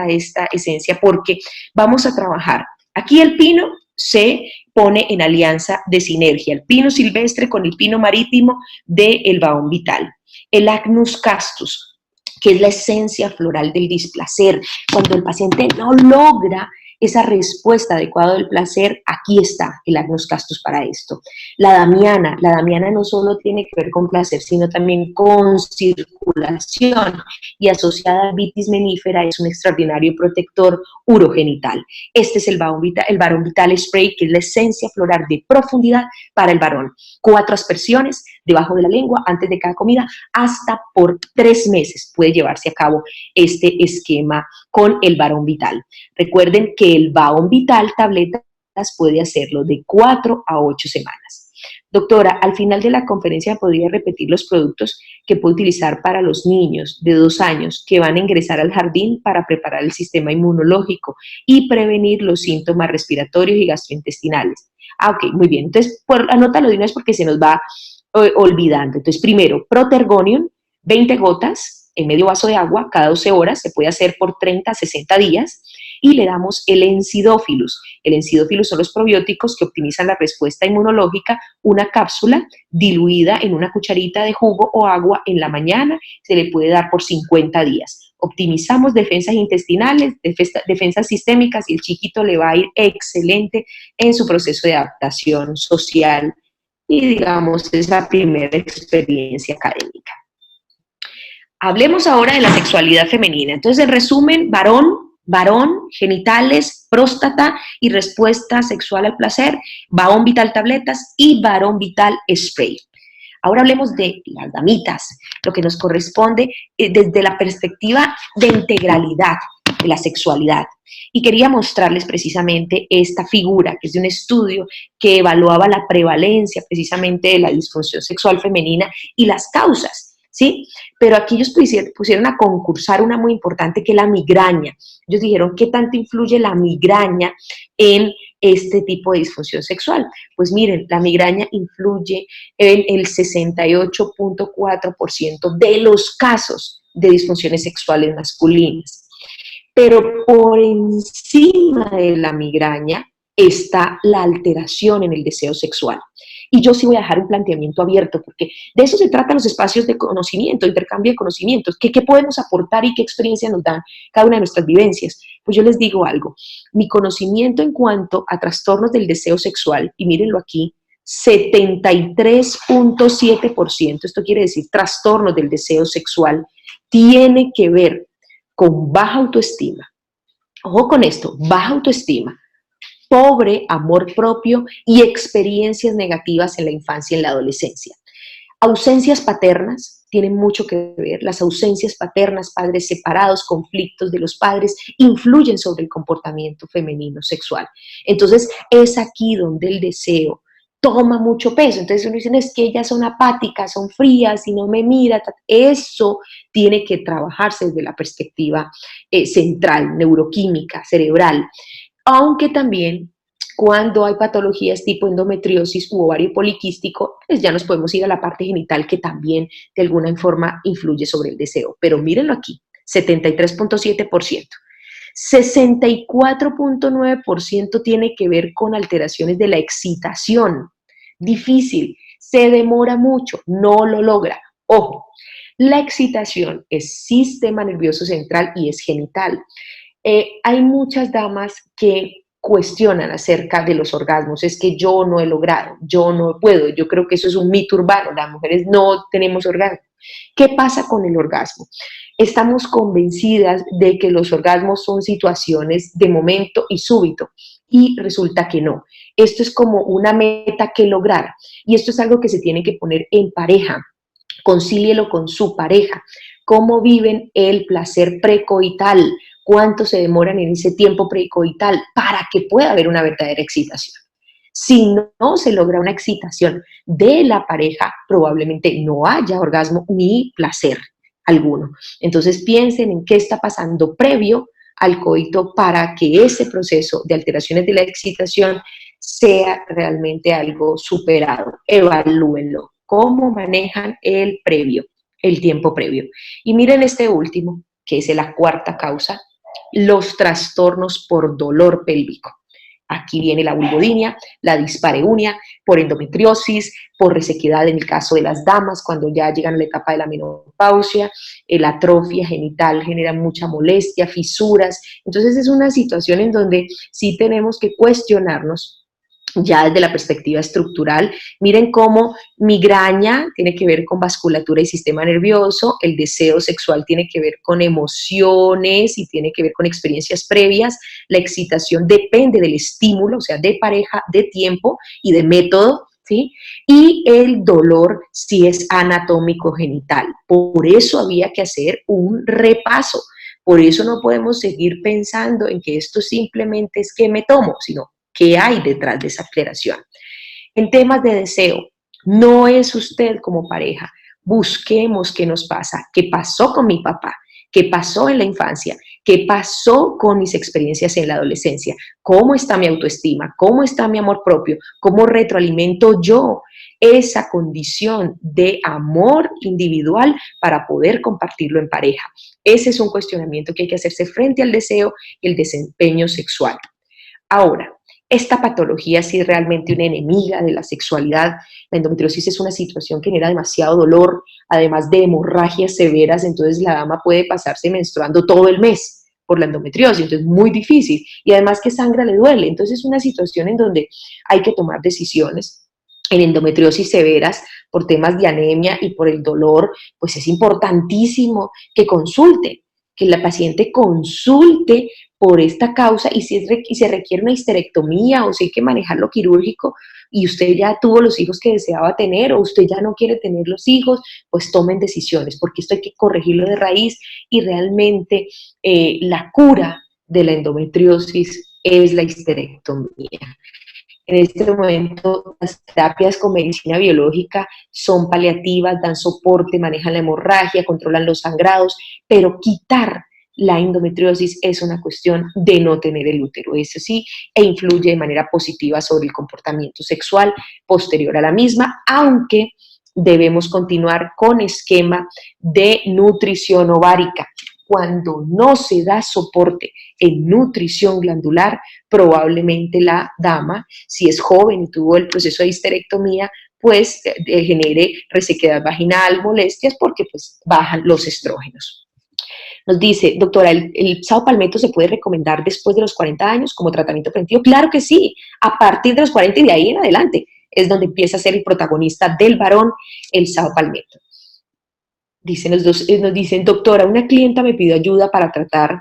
esta esencia porque vamos a trabajar. Aquí el pino se pone en alianza de sinergia, el pino silvestre con el pino marítimo del Baón Vital. El Agnus castus, que es la esencia floral del displacer. Cuando el paciente no logra esa respuesta adecuada del placer, aquí está el Agnus castus para esto. La damiana no solo tiene que ver con placer, sino también con circulación y asociada a vitis menífera es un extraordinario protector urogenital. Este es el Varón Vital Spray, que es la esencia floral de profundidad para el varón. 4 aspersiones debajo de la lengua antes de cada comida, hasta por 3 meses puede llevarse a cabo este esquema con el Varón Vital. Recuerden que el Varón Vital tabletas puede hacerlo de 4 a 8 semanas. Doctora, al final de la conferencia podría repetir los productos que puede utilizar para los niños de 2 años que van a ingresar al jardín para preparar el sistema inmunológico y prevenir los síntomas respiratorios y gastrointestinales. Ah, ok, muy bien. Entonces, anótalo de una vez porque se nos va olvidando. Entonces, primero, Protergonium, 20 gotas en medio vaso de agua cada 12 horas, se puede hacer por 30 a 60 días, y le damos el Encidófilus. El Encidófilus son los probióticos que optimizan la respuesta inmunológica, una cápsula diluida en una cucharita de jugo o agua en la mañana, se le puede dar por 50 días. Optimizamos defensas intestinales, defensas sistémicas y el chiquito le va a ir excelente en su proceso de adaptación social y, digamos, esa primera experiencia académica. Hablemos ahora de la sexualidad femenina. Entonces, en resumen, varón, genitales, próstata y respuesta sexual al placer, Varón Vital tabletas y Varón Vital spray. Ahora hablemos de las damitas, lo que nos corresponde desde la perspectiva de integralidad de la sexualidad. Y quería mostrarles precisamente esta figura, que es de un estudio que evaluaba la prevalencia precisamente de la disfunción sexual femenina y las causas, ¿sí? Pero aquí ellos pusieron a concursar una muy importante, que es la migraña. Ellos dijeron, ¿qué tanto influye la migraña en este tipo de disfunción sexual? Pues miren, la migraña influye en el 68.4% de los casos de disfunciones sexuales masculinas. Pero por encima de la migraña está la alteración en el deseo sexual. Y yo sí voy a dejar un planteamiento abierto, porque de eso se tratan los espacios de conocimiento, intercambio de conocimientos, qué podemos aportar y qué experiencia nos dan cada una de nuestras vivencias. Pues yo les digo algo, mi conocimiento en cuanto a trastornos del deseo sexual, y mírenlo aquí, 73.7%, esto quiere decir trastornos del deseo sexual, tiene que ver con baja autoestima. Ojo con esto, baja autoestima, pobre amor propio y experiencias negativas en la infancia y en la adolescencia. Ausencias paternas tienen mucho que ver. Las ausencias paternas, padres separados, conflictos de los padres, influyen sobre el comportamiento femenino sexual. Entonces, es aquí donde el deseo toma mucho peso. Entonces uno dice, no, es que ellas son apáticas, son frías, y no me mira. Eso tiene que trabajarse desde la perspectiva central, neuroquímica, cerebral. Aunque también cuando hay patologías tipo endometriosis u ovario poliquístico, pues ya nos podemos ir a la parte genital que también de alguna forma influye sobre el deseo. Pero mírenlo aquí, 73.7%. 64.9% tiene que ver con alteraciones de la excitación. Difícil, se demora mucho, no lo logra. Ojo, la excitación es sistema nervioso central y es genital. Hay muchas damas que cuestionan acerca de los orgasmos, es que yo no he logrado, yo no puedo, yo creo que eso es un mito urbano, las mujeres no tenemos orgasmo. ¿Qué pasa con el orgasmo? Estamos convencidas de que los orgasmos son situaciones de momento y súbito, y resulta que no. Esto es como una meta que lograr, y esto es algo que se tiene que poner en pareja. Concílielo con su pareja. ¿Cómo viven el placer precoital? ¿Cuánto se demoran en ese tiempo precoital para que pueda haber una verdadera excitación? Si no se logra una excitación de la pareja, probablemente no haya orgasmo ni placer alguno. Entonces piensen en qué está pasando previo al coito para que ese proceso de alteraciones de la excitación sea realmente algo superado. Evalúenlo. ¿Cómo manejan el previo, el tiempo previo? Y miren este último, que es la cuarta causa, los trastornos por dolor pélvico. Aquí viene la vulvodynia, la dispareunia, por endometriosis, por resequedad en el caso de las damas, cuando ya llegan a la etapa de la menopausia, la atrofia genital genera mucha molestia, fisuras. Entonces es una situación en donde sí tenemos que cuestionarnos ya desde la perspectiva estructural. Miren cómo migraña tiene que ver con vasculatura y sistema nervioso, el deseo sexual tiene que ver con emociones y tiene que ver con experiencias previas, la excitación depende del estímulo, o sea, de pareja, de tiempo y de método, ¿sí? Y el dolor sí es anatómico genital. Por eso había que hacer un repaso. Por eso no podemos seguir pensando en que esto simplemente es que me tomo, sino qué hay detrás de esa aclaración. En temas de deseo, no es usted como pareja. Busquemos qué nos pasa, qué pasó con mi papá, qué pasó en la infancia, qué pasó con mis experiencias en la adolescencia, cómo está mi autoestima, cómo está mi amor propio, cómo retroalimento yo esa condición de amor individual para poder compartirlo en pareja. Ese es un cuestionamiento que hay que hacerse frente al deseo y el desempeño sexual. Ahora, esta patología sí es realmente una enemiga de la sexualidad. La endometriosis es una situación que genera demasiado dolor, además de hemorragias severas, entonces la dama puede pasarse menstruando todo el mes por la endometriosis, entonces es muy difícil. Y además que sangra le duele, entonces es una situación en donde hay que tomar decisiones. En endometriosis severas, por temas de anemia y por el dolor, pues es importantísimo que consulte, que la paciente consulte por esta causa, y si se requiere una histerectomía o si hay que manejarlo quirúrgico y usted ya tuvo los hijos que deseaba tener o usted ya no quiere tener los hijos, pues tomen decisiones, porque esto hay que corregirlo de raíz y realmente la cura de la endometriosis es la histerectomía. En este momento, las terapias con medicina biológica son paliativas, dan soporte, manejan la hemorragia, controlan los sangrados, pero quitar la endometriosis es una cuestión de no tener el útero, eso sí, e influye de manera positiva sobre el comportamiento sexual posterior a la misma, aunque debemos continuar con esquema de nutrición ovárica. cuando no se da soporte en nutrición glandular, probablemente la dama, si es joven y tuvo el proceso de histerectomía, pues genere resequedad vaginal, molestias, porque pues bajan los estrógenos. Nos dice, doctora, ¿el sao palmetto se puede recomendar después de los 40 años como tratamiento preventivo? Claro que sí, a partir de los 40 y de ahí en adelante es donde empieza a ser el protagonista del varón el sao palmetto. Nos dicen, doctora, una clienta me pidió ayuda para tratar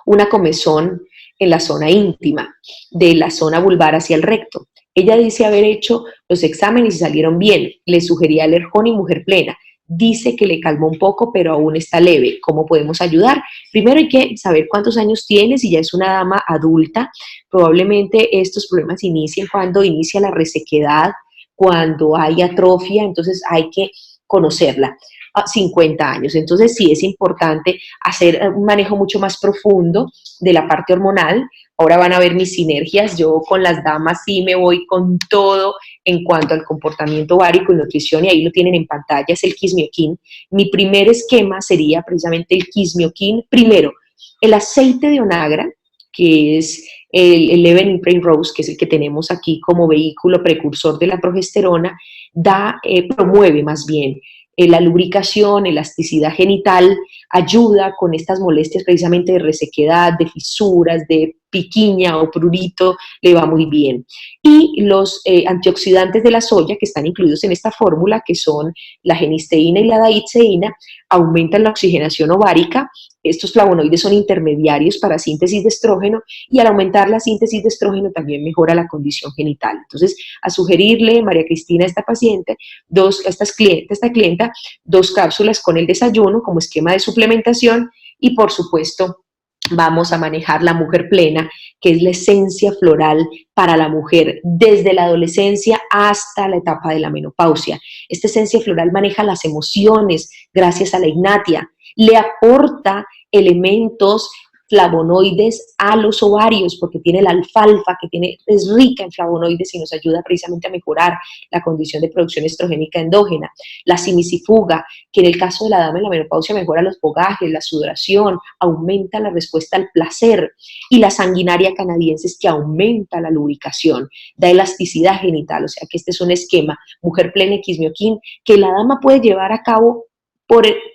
una comezón en la zona íntima, de la zona vulvar hacia el recto. Ella dice haber hecho los exámenes y salieron bien. Le sugería alerjón y mujer plena. Dice que le calmó un poco, pero aún está leve. ¿Cómo podemos ayudar? Primero hay que saber cuántos años tiene, si ya es una dama adulta. Probablemente estos problemas inicien cuando inicia la resequedad, cuando hay atrofia, entonces hay que conocerla. 50 años. Entonces sí es importante hacer un manejo mucho más profundo de la parte hormonal. Ahora van a ver mis sinergias. Yo con las damas sí me voy con todo en cuanto al comportamiento ovárico y nutrición, y ahí lo tienen en pantalla, es el Quismioquin. Mi primer esquema sería precisamente el Quismioquin. Primero, el aceite de onagra, que es el Leavening Primrose, que es el que tenemos aquí como vehículo precursor de la progesterona, promueve más bien la lubricación, elasticidad genital, ayuda con estas molestias precisamente de resequedad, de fisuras, de piquiña o prurito, le va muy bien. Y los antioxidantes de la soya que están incluidos en esta fórmula, que son la genisteína y la daidzeína, aumentan la oxigenación ovárica. Estos flavonoides son intermediarios para síntesis de estrógeno, y al aumentar la síntesis de estrógeno también mejora la condición genital. Entonces, a sugerirle, María Cristina, a esta paciente, esta clienta, 2 cápsulas con el desayuno como esquema de suplementación, y por supuesto vamos a manejar la mujer plena, que es la esencia floral para la mujer desde la adolescencia hasta la etapa de la menopausia. Esta esencia floral maneja las emociones gracias a la ignatia, le aporta elementos flavonoides a los ovarios, porque tiene la alfalfa, es rica en flavonoides y nos ayuda precisamente a mejorar la condición de producción estrogénica endógena. La simicifuga, que en el caso de la dama en la menopausia mejora los fogajes, la sudoración, aumenta la respuesta al placer. Y la sanguinaria canadiensis, que aumenta la lubricación, da elasticidad genital. O sea que este es un esquema, mujer plena y Quismioquin, que la dama puede llevar a cabo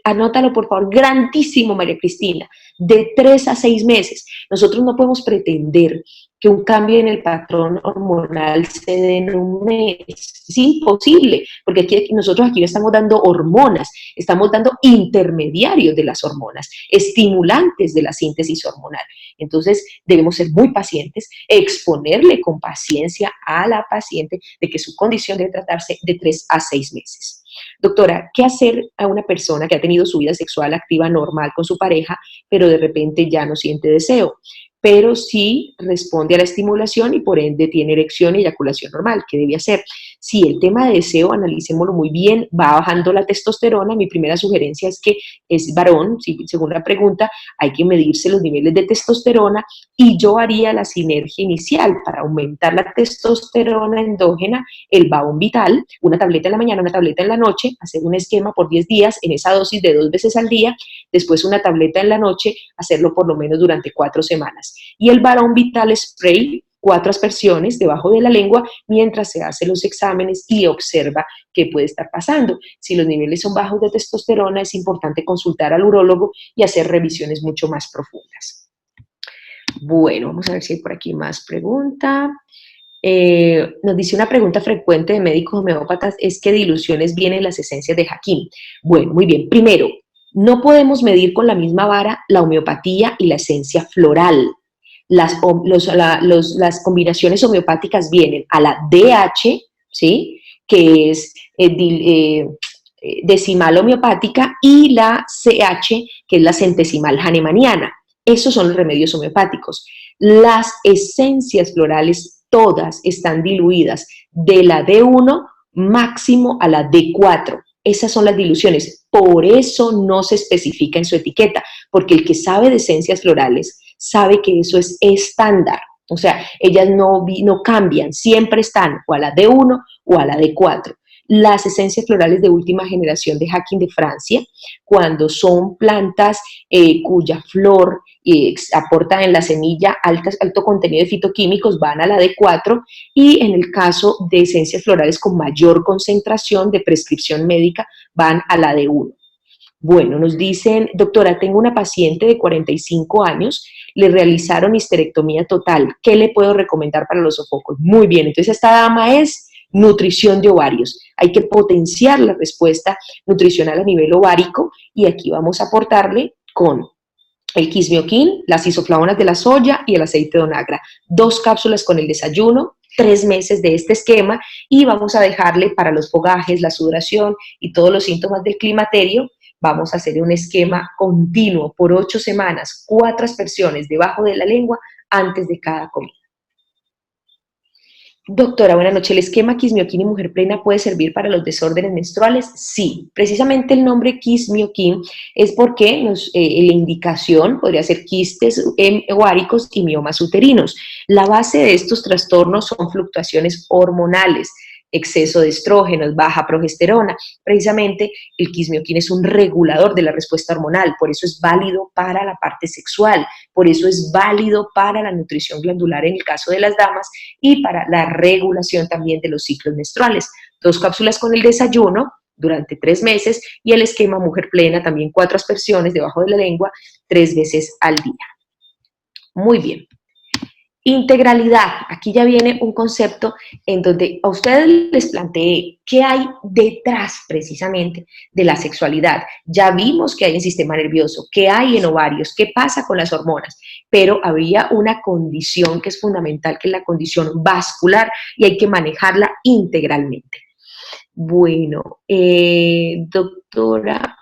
anótalo por favor, grandísimo, María Cristina, de 3 a 6 meses. Nosotros no podemos pretender que un cambio en el patrón hormonal se dé en un mes. Es imposible, porque nosotros aquí no estamos dando hormonas, estamos dando intermediarios de las hormonas, estimulantes de la síntesis hormonal. Entonces debemos ser muy pacientes, exponerle con paciencia a la paciente de que su condición debe tratarse de 3 a 6 meses. Doctora, ¿qué hacer a una persona que ha tenido su vida sexual activa normal con su pareja, pero de repente ya no siente deseo, pero sí responde a la estimulación y por ende tiene erección y eyaculación normal? ¿Qué debe hacer? Si el tema de deseo, analicémoslo muy bien, va bajando la testosterona. Mi primera sugerencia es que es varón, según la pregunta, hay que medirse los niveles de testosterona, y yo haría la sinergia inicial para aumentar la testosterona endógena, el Babón Vital, una tableta en la mañana, una tableta en la noche, hacer un esquema por 10 días en esa dosis de 2 veces al día, después una tableta en la noche, hacerlo por lo menos durante 4 semanas. Y el Babón Vital Spray, 4 aspersiones debajo de la lengua mientras se hace los exámenes y observa qué puede estar pasando. Si los niveles son bajos de testosterona, es importante consultar al urólogo y hacer revisiones mucho más profundas. Bueno, vamos a ver si hay por aquí más preguntas. Nos dice una pregunta frecuente de médicos homeópatas, es ¿qué diluciones vienen las esencias de Hakim? Bueno, muy bien. Primero, no podemos medir con la misma vara la homeopatía y la esencia floral. Las combinaciones homeopáticas vienen a la DH, ¿sí?, que es decimal homeopática, y la CH, que es la centesimal hahnemanniana. Esos son los remedios homeopáticos. Las esencias florales todas están diluidas de la D1 máximo a la D4. Esas son las diluciones. Por eso no se especifica en su etiqueta, porque el que sabe de esencias florales sabe que eso es estándar. O sea, ellas no cambian, siempre están o a la D1 o a la D4. las esencias florales de última generación de Jacquin de Francia, cuando son plantas cuya flor aporta en la semilla alto contenido de fitoquímicos, van a la D4, y en el caso de esencias florales con mayor concentración de prescripción médica, van a la D1. Bueno, nos dicen, doctora, tengo una paciente de 45 años, le realizaron histerectomía total, ¿qué le puedo recomendar para los sofocos? Muy bien, entonces esta dama es nutrición de ovarios. Hay que potenciar la respuesta nutricional a nivel ovárico y aquí vamos a aportarle con el quismioquín, las isoflavonas de la soya y el aceite de onagra. 2 cápsulas con el desayuno, 3 meses de este esquema y vamos a dejarle para los fogajes, la sudoración y todos los síntomas del climaterio. Vamos a hacer un esquema continuo por 8 semanas, 4 aspersiones debajo de la lengua antes de cada comida. Doctora, buenas noches. ¿El esquema quismioquín y mujer plena puede servir para los desórdenes menstruales? Sí, precisamente el nombre quismioquín es porque la indicación podría ser quistes ováricos y miomas uterinos. La base de estos trastornos son fluctuaciones hormonales, exceso de estrógenos, baja progesterona. Precisamente el quismioquín es un regulador de la respuesta hormonal, por eso es válido para la parte sexual, por eso es válido para la nutrición glandular en el caso de las damas y para la regulación también de los ciclos menstruales. 2 cápsulas con el desayuno durante 3 meses y el esquema mujer plena, también 4 aspersiones debajo de la lengua 3 veces al día. Muy bien. Integralidad, aquí ya viene un concepto en donde a ustedes les planteé qué hay detrás precisamente de la sexualidad. Ya vimos qué hay en sistema nervioso, qué hay en ovarios, qué pasa con las hormonas, pero había una condición que es fundamental, que es la condición vascular y hay que manejarla integralmente. Bueno, doctora,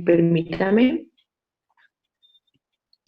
permítame.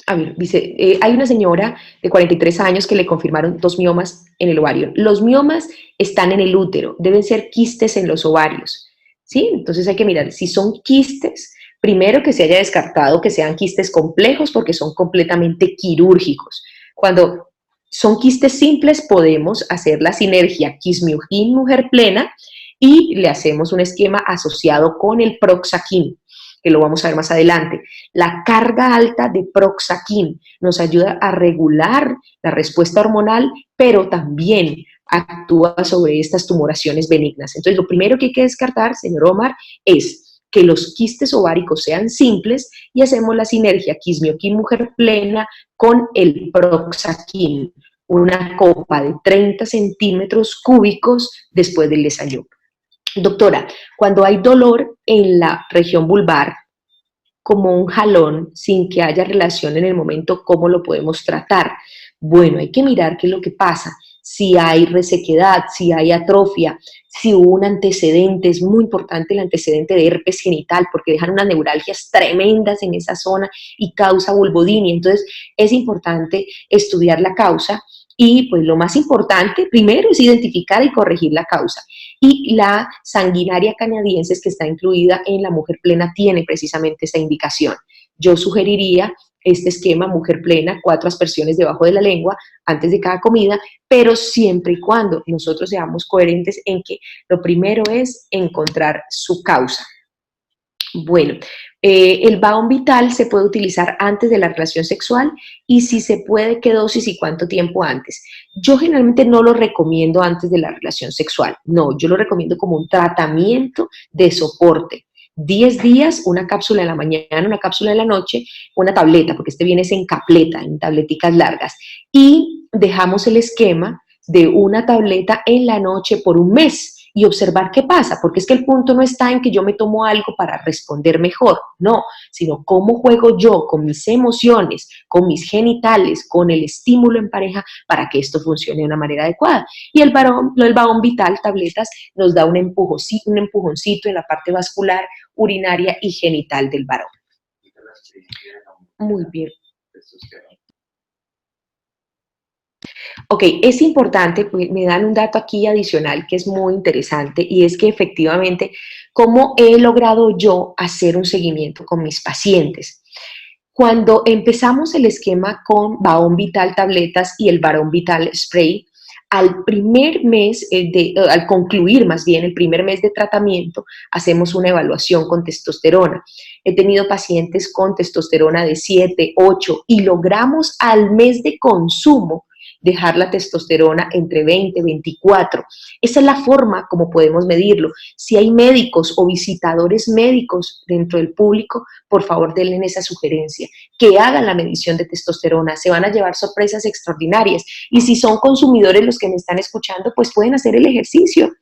A ver, dice, hay una señora de 43 años que le confirmaron 2 miomas en el ovario. Los miomas están en el útero, deben ser quistes en los ovarios, ¿sí? Entonces hay que mirar si son quistes, primero que se haya descartado que sean quistes complejos porque son completamente quirúrgicos. Cuando son quistes simples podemos hacer la sinergia quismioquín mujer plena y le hacemos un esquema asociado con el proxaquín, que lo vamos a ver más adelante. La carga alta de proxaquín nos ayuda a regular la respuesta hormonal, pero también actúa sobre estas tumoraciones benignas. Entonces, lo primero que hay que descartar, señor Omar, es que los quistes ováricos sean simples y hacemos la sinergia quismioquín mujer plena con el proxaquín, una copa de 30 centímetros cúbicos después del desayuno. Doctora, cuando hay dolor en la región vulvar, como un jalón, sin que haya relación en el momento, ¿cómo lo podemos tratar? Bueno, hay que mirar qué es lo que pasa. Si hay resequedad, si hay atrofia, si hubo un antecedente, es muy importante el antecedente de herpes genital porque dejan unas neuralgias tremendas en esa zona y causa vulvodinia. Entonces, es importante estudiar la causa y pues lo más importante primero es identificar y corregir la causa. Y la sanguinaria canadiense que está incluida en la mujer plena tiene precisamente esa indicación. Yo sugeriría este esquema mujer plena, 4 aspersiones debajo de la lengua antes de cada comida, pero siempre y cuando nosotros seamos coherentes en que lo primero es encontrar su causa. Bueno, el Baon Vital se puede utilizar antes de la relación sexual y si se puede, qué dosis y cuánto tiempo antes. Yo generalmente no lo recomiendo antes de la relación sexual, no, yo lo recomiendo como un tratamiento de soporte. 10 días, una cápsula en la mañana, una cápsula en la noche, una tableta, porque este viene en capleta, en tableticas largas. Y dejamos el esquema de una tableta en la noche por un mes y observar qué pasa, porque es que el punto no está en que yo me tomo algo para responder mejor, no, sino cómo juego yo con mis emociones, con mis genitales, con el estímulo en pareja para que esto funcione de una manera adecuada. Y el Baon Vital, tabletas, nos da un empujoncito en la parte vascular, urinaria y genital del varón. Muy bien. Ok, es importante, pues, me dan un dato aquí adicional que es muy interesante y es que efectivamente, ¿cómo he logrado yo hacer un seguimiento con mis pacientes? Cuando empezamos el esquema con Baon Vital tabletas y el Baon Vital spray, al primer mes, al concluir más bien el primer mes de tratamiento, hacemos una evaluación con testosterona. He tenido pacientes con testosterona de 7, 8 y logramos al mes de consumo dejar la testosterona entre 20 y 24. Esa es la forma como podemos medirlo. Si hay médicos o visitadores médicos dentro del público, por favor denle esa sugerencia, que hagan la medición de testosterona, se van a llevar sorpresas extraordinarias. Y si son consumidores los que me están escuchando, pues pueden hacer el ejercicio.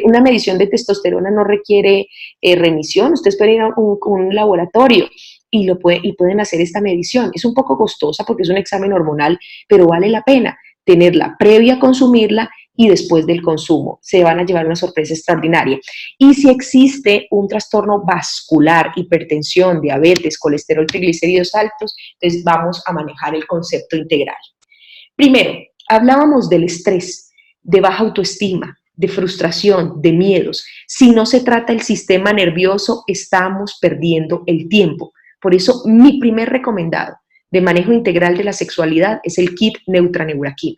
Una medición de testosterona no requiere remisión, ustedes pueden ir a un laboratorio y pueden hacer esta medición. Es un poco costosa porque es un examen hormonal, pero vale la pena tenerla previa a consumirla y después del consumo. Se van a llevar una sorpresa extraordinaria. Y si existe un trastorno vascular, hipertensión, diabetes, colesterol, triglicéridos altos, entonces vamos a manejar el concepto integral. Primero, hablábamos del estrés, de baja autoestima, de frustración, de miedos. Si no se trata el sistema nervioso, estamos perdiendo el tiempo. Por eso, mi primer recomendado de manejo integral de la sexualidad es el kit Neutraneuroquin.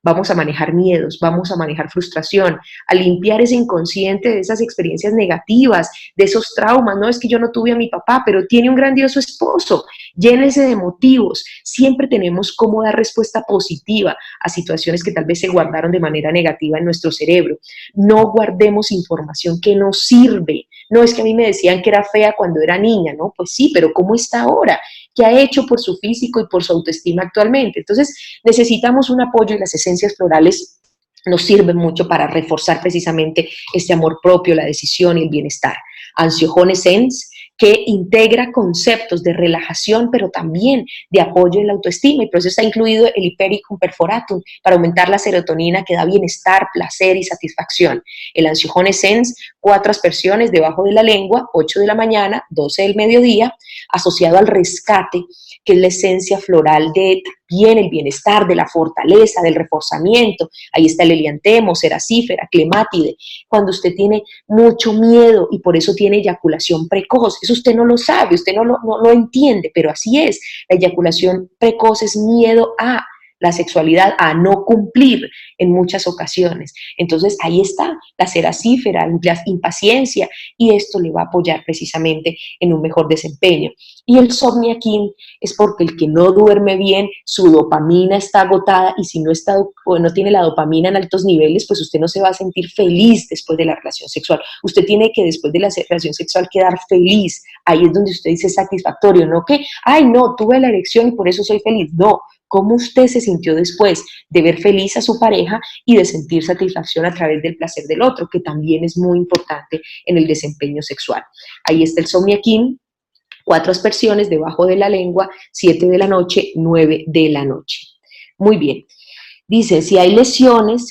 Vamos a manejar miedos, vamos a manejar frustración, a limpiar ese inconsciente de esas experiencias negativas, de esos traumas. No es que yo no tuve a mi papá, pero tiene un grandioso esposo. Llénese de motivos. Siempre tenemos cómo dar respuesta positiva a situaciones que tal vez se guardaron de manera negativa en nuestro cerebro. No guardemos información que no sirve. No es que a mí me decían que era fea cuando era niña, ¿no? Pues sí, pero ¿cómo está ahora? ¿Qué ha hecho por su físico y por su autoestima actualmente? Entonces, necesitamos un apoyo y las esencias florales nos sirven mucho para reforzar precisamente este amor propio, la decisión y el bienestar. Ansiojón Essence, que integra conceptos de relajación, pero también de apoyo en la autoestima, y por eso está incluido el Hypericum perforatum, para aumentar la serotonina que da bienestar, placer y satisfacción. El Ansiojón Essence, 4 aspersiones debajo de la lengua, 8 de la mañana, 12 del mediodía, asociado al rescate, que es la esencia floral de también el bienestar, de la fortaleza, del reforzamiento. Ahí está el heliantemo, ceracífera, clemátide. Cuando usted tiene mucho miedo y por eso tiene eyaculación precoz, eso usted no lo sabe, usted no lo entiende, pero así es. La eyaculación precoz es miedo a la sexualidad, a no cumplir en muchas ocasiones. Entonces ahí está la ceracífera, la impaciencia, y esto le va a apoyar precisamente en un mejor desempeño. Y el Somniaquin es porque el que no duerme bien, su dopamina está agotada, y si no tiene la dopamina en altos niveles, pues usted no se va a sentir feliz después de la relación sexual. Usted tiene que, después de la relación sexual, quedar feliz. Ahí es donde usted dice satisfactorio, no que, ay, no, tuve la erección y por eso soy feliz. No, cómo usted se sintió después de ver feliz a su pareja y de sentir satisfacción a través del placer del otro, que también es muy importante en el desempeño sexual. Ahí está el Somniaquin, 4 aspersiones debajo de la lengua, 7 de la noche, 9 de la noche. Muy bien. Dice, si hay lesiones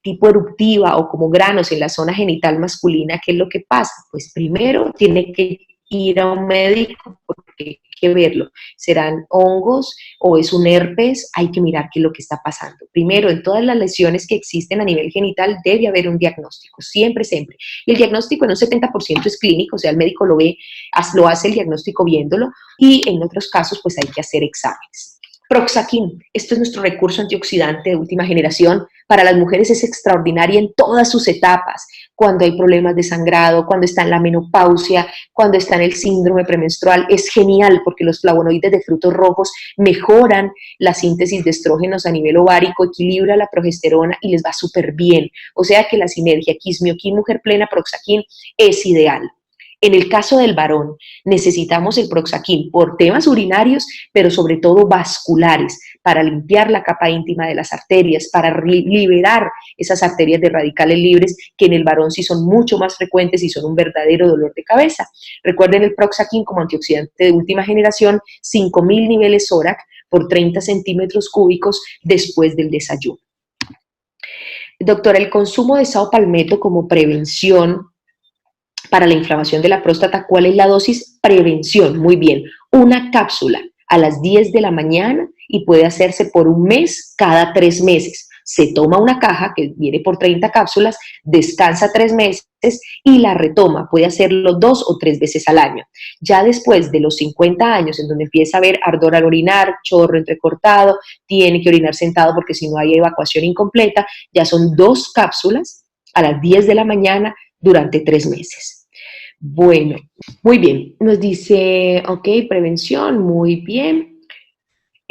tipo eruptiva o como granos en la zona genital masculina, ¿qué es lo que pasa? Pues primero tiene que ir a un médico porque hay que verlo. ¿Serán hongos o es un herpes? Hay que mirar qué es lo que está pasando. Primero, en todas las lesiones que existen a nivel genital debe haber un diagnóstico, siempre, siempre. Y el diagnóstico en un 70% es clínico, o sea, el médico lo ve, lo hace el diagnóstico viéndolo, y en otros casos pues hay que hacer exámenes. Proxaquin, esto es nuestro recurso antioxidante de última generación. Para las mujeres es extraordinaria en todas sus etapas, cuando hay problemas de sangrado, cuando está en la menopausia, cuando está en el síndrome premenstrual. Es genial porque los flavonoides de frutos rojos mejoran la síntesis de estrógenos a nivel ovárico, equilibra la progesterona y les va súper bien. O sea que la sinergia Quismioquin Mujer Plena Proxaquin es ideal. En el caso del varón, necesitamos el Proxaquin por temas urinarios, pero sobre todo vasculares, para limpiar la capa íntima de las arterias, para liberar esas arterias de radicales libres, que en el varón sí son mucho más frecuentes y son un verdadero dolor de cabeza. Recuerden el Proxaquin como antioxidante de última generación, 5.000 niveles ORAC por 30 centímetros cúbicos después del desayuno. Doctora, el consumo de sao palmetto como prevención para la inflamación de la próstata, ¿cuál es la dosis? Prevención, muy bien. Una cápsula a las 10 de la mañana y puede hacerse por un mes cada 3 meses. se toma una caja que viene por 30 cápsulas, descansa 3 meses y la retoma. Puede hacerlo 2 o 3 veces al año. Ya después de los 50 años, en donde empieza a haber ardor al orinar, chorro entrecortado, tiene que orinar sentado porque si no hay evacuación incompleta, ya son 2 cápsulas a las 10 de la mañana durante 3 meses. Bueno, muy bien. Nos dice, ok, prevención, muy bien.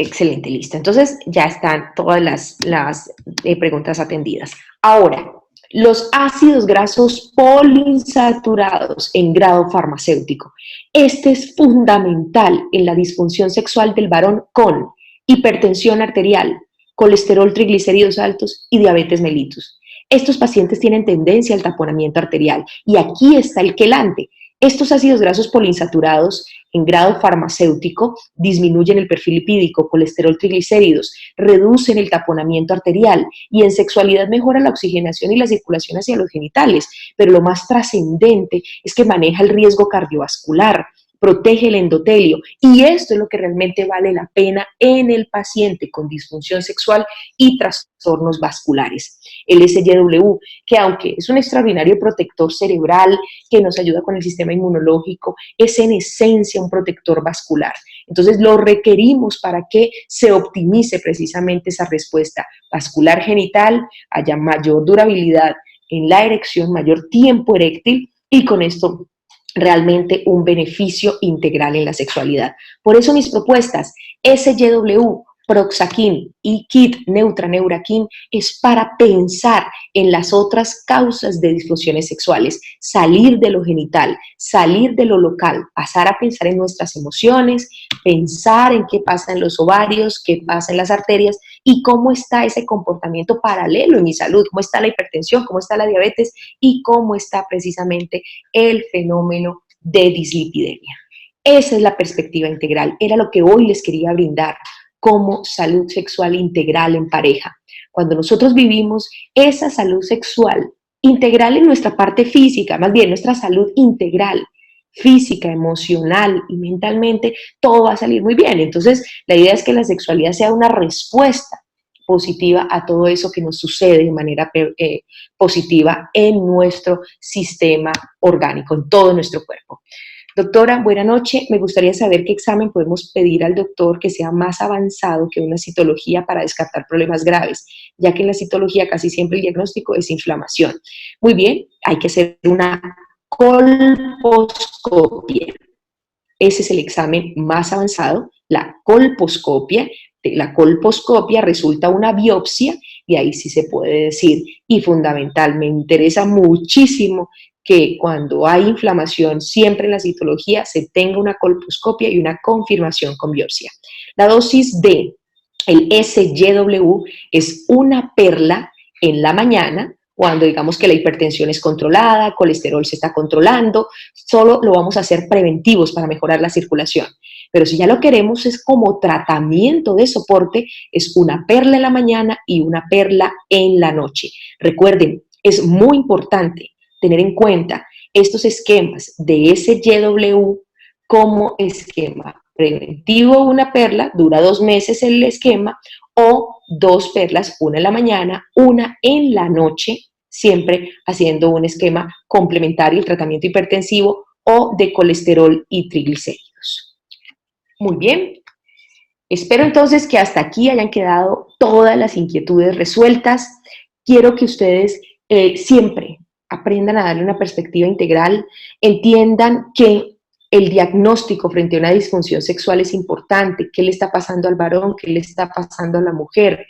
Excelente, listo. Entonces ya están todas las preguntas atendidas. Ahora, los ácidos grasos poliinsaturados en grado farmacéutico. Este es fundamental en la disfunción sexual del varón con hipertensión arterial, colesterol, triglicéridos altos y diabetes mellitus. Estos pacientes tienen tendencia al taponamiento arterial y aquí está el quelante. Estos ácidos grasos poliinsaturados en grado farmacéutico disminuyen el perfil lipídico, colesterol, triglicéridos, reducen el taponamiento arterial y en sexualidad mejora la oxigenación y la circulación hacia los genitales, pero lo más trascendente es que maneja el riesgo cardiovascular, protege el endotelio y esto es lo que realmente vale la pena en el paciente con disfunción sexual y trastornos vasculares. El SGW, que aunque es un extraordinario protector cerebral que nos ayuda con el sistema inmunológico, es en esencia un protector vascular. Entonces lo requerimos para que se optimice precisamente esa respuesta vascular genital, haya mayor durabilidad en la erección, mayor tiempo eréctil y con esto realmente un beneficio integral en la sexualidad. Por eso mis propuestas, SGW, Proxaquin y Kit Neutraneuraquin es para pensar en las otras causas de disfunciones sexuales, salir de lo genital, salir de lo local, pasar a pensar en nuestras emociones, pensar en qué pasa en los ovarios, qué pasa en las arterias y cómo está ese comportamiento paralelo en mi salud, cómo está la hipertensión, cómo está la diabetes y cómo está precisamente el fenómeno de dislipidemia. Esa es la perspectiva integral, era lo que hoy les quería brindar como salud sexual integral en pareja. Cuando nosotros vivimos esa salud sexual integral en nuestra parte física, más bien nuestra salud integral, física, emocional y mentalmente, todo va a salir muy bien. Entonces, la idea es que la sexualidad sea una respuesta positiva a todo eso que nos sucede de manera positiva en nuestro sistema orgánico, en todo nuestro cuerpo. Doctora, buena noche. Me gustaría saber qué examen podemos pedir al doctor que sea más avanzado que una citología para descartar problemas graves, ya que en la citología casi siempre el diagnóstico es inflamación. Muy bien, hay que hacer una colposcopia. Ese es el examen más avanzado, la colposcopia. La colposcopia resulta una biopsia y ahí sí se puede decir, y fundamental, me interesa muchísimo que cuando hay inflamación, siempre en la citología, se tenga una colposcopia y una confirmación con biopsia. La dosis de el SGW es una perla en la mañana, cuando digamos que la hipertensión es controlada, colesterol se está controlando, solo lo vamos a hacer preventivos para mejorar la circulación. Pero si ya lo queremos es como tratamiento de soporte, es una perla en la mañana y una perla en la noche. Recuerden, es muy importante tener en cuenta estos esquemas de SGW como esquema preventivo, una perla, dura 2 meses el esquema, o 2 perlas, una en la mañana, una en la noche, siempre haciendo un esquema complementario, el tratamiento hipertensivo o de colesterol y triglicéridos. Muy bien, espero entonces que hasta aquí hayan quedado todas las inquietudes resueltas. Quiero que ustedes siempre aprendan a darle una perspectiva integral, entiendan que el diagnóstico frente a una disfunción sexual es importante, qué le está pasando al varón, qué le está pasando a la mujer,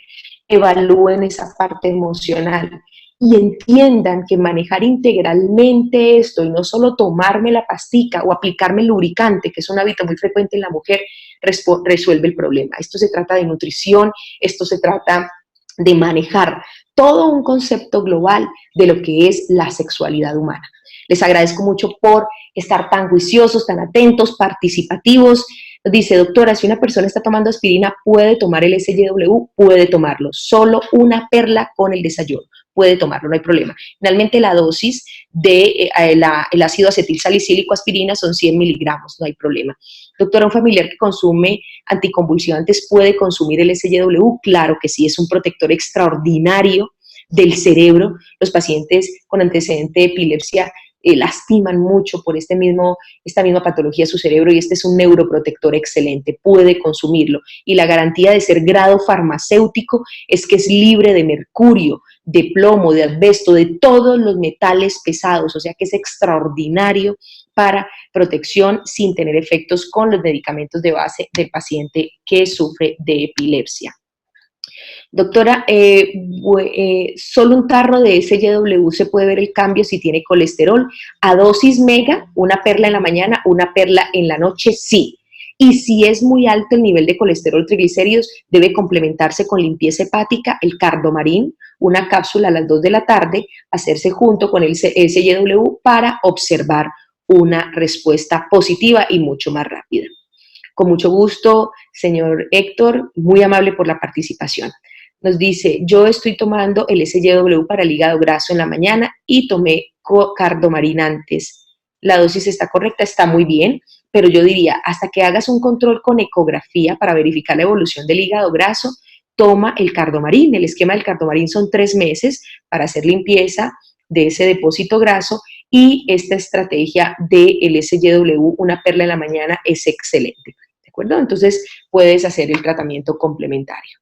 evalúen esa parte emocional y entiendan que manejar integralmente esto y no solo tomarme la pastica o aplicarme el lubricante, que es un hábito muy frecuente en la mujer, resuelve el problema. Esto se trata de nutrición, esto se trata de manejar todo un concepto global de lo que es la sexualidad humana. Les agradezco mucho por estar tan juiciosos, tan atentos, participativos. Dice, doctora, si una persona está tomando aspirina, ¿puede tomar el SGW? Puede tomarlo. Solo una perla con el desayuno. puede tomarlo, no hay problema. Finalmente, la dosis de el ácido acetilsalicílico aspirina son 100 miligramos, no hay problema. Doctora, ¿un familiar que consume anticonvulsivantes puede consumir el SGW? Claro que sí, es un protector extraordinario del cerebro. Los pacientes con antecedente de epilepsia lastiman mucho por esta misma patología de su cerebro, y este es un neuroprotector excelente, puede consumirlo. Y la garantía de ser grado farmacéutico es que es libre de mercurio, de plomo, de asbesto, de todos los metales pesados, o sea que es extraordinario para protección sin tener efectos con los medicamentos de base del paciente que sufre de epilepsia. Doctora, solo un tarro de SGW se puede ver el cambio si tiene colesterol. A dosis mega, una perla en la mañana, una perla en la noche, sí. Y si es muy alto el nivel de colesterol, triglicéridos, debe complementarse con limpieza hepática, el cardomarín, una cápsula a las 2 de la tarde, hacerse junto con el SGW para observar una respuesta positiva y mucho más rápida. Con mucho gusto, señor Héctor, muy amable por la participación. Nos dice, yo estoy tomando el SGW para el hígado graso en la mañana y tomé cardomarín antes. La dosis está correcta, está muy bien, pero yo diría, hasta que hagas un control con ecografía para verificar la evolución del hígado graso, toma el cardomarín. El esquema del cardomarín son 3 meses para hacer limpieza de ese depósito graso, y esta estrategia del SGW, una perla en la mañana, es excelente. ¿De acuerdo? Entonces puedes hacer el tratamiento complementario.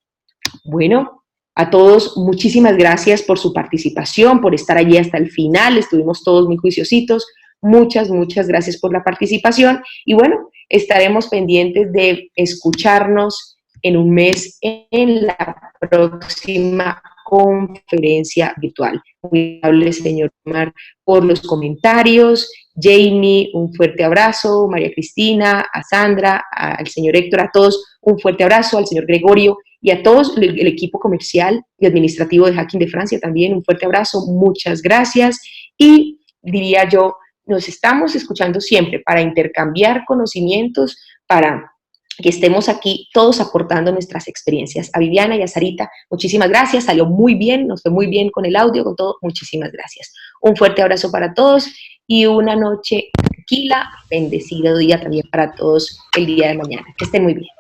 Bueno, a todos muchísimas gracias por su participación, por estar allí hasta el final. Estuvimos todos muy juiciositos. Muchas gracias por la participación. Y bueno, estaremos pendientes de escucharnos en un mes en la próxima conferencia virtual. Muy amable, señor Omar, por los comentarios. Jamie, un fuerte abrazo. María Cristina, a Sandra, al señor Héctor, a todos un fuerte abrazo. Al señor Gregorio y a todos el equipo comercial y administrativo de Hacking de Francia también un fuerte abrazo. Muchas gracias. Y diría yo, nos estamos escuchando siempre para intercambiar conocimientos, para que estemos aquí todos aportando nuestras experiencias. A Viviana y a Sarita, muchísimas gracias, salió muy bien, nos fue muy bien con el audio, con todo, muchísimas gracias. Un fuerte abrazo para todos y una noche tranquila, bendecido día también para todos el día de mañana. Que estén muy bien.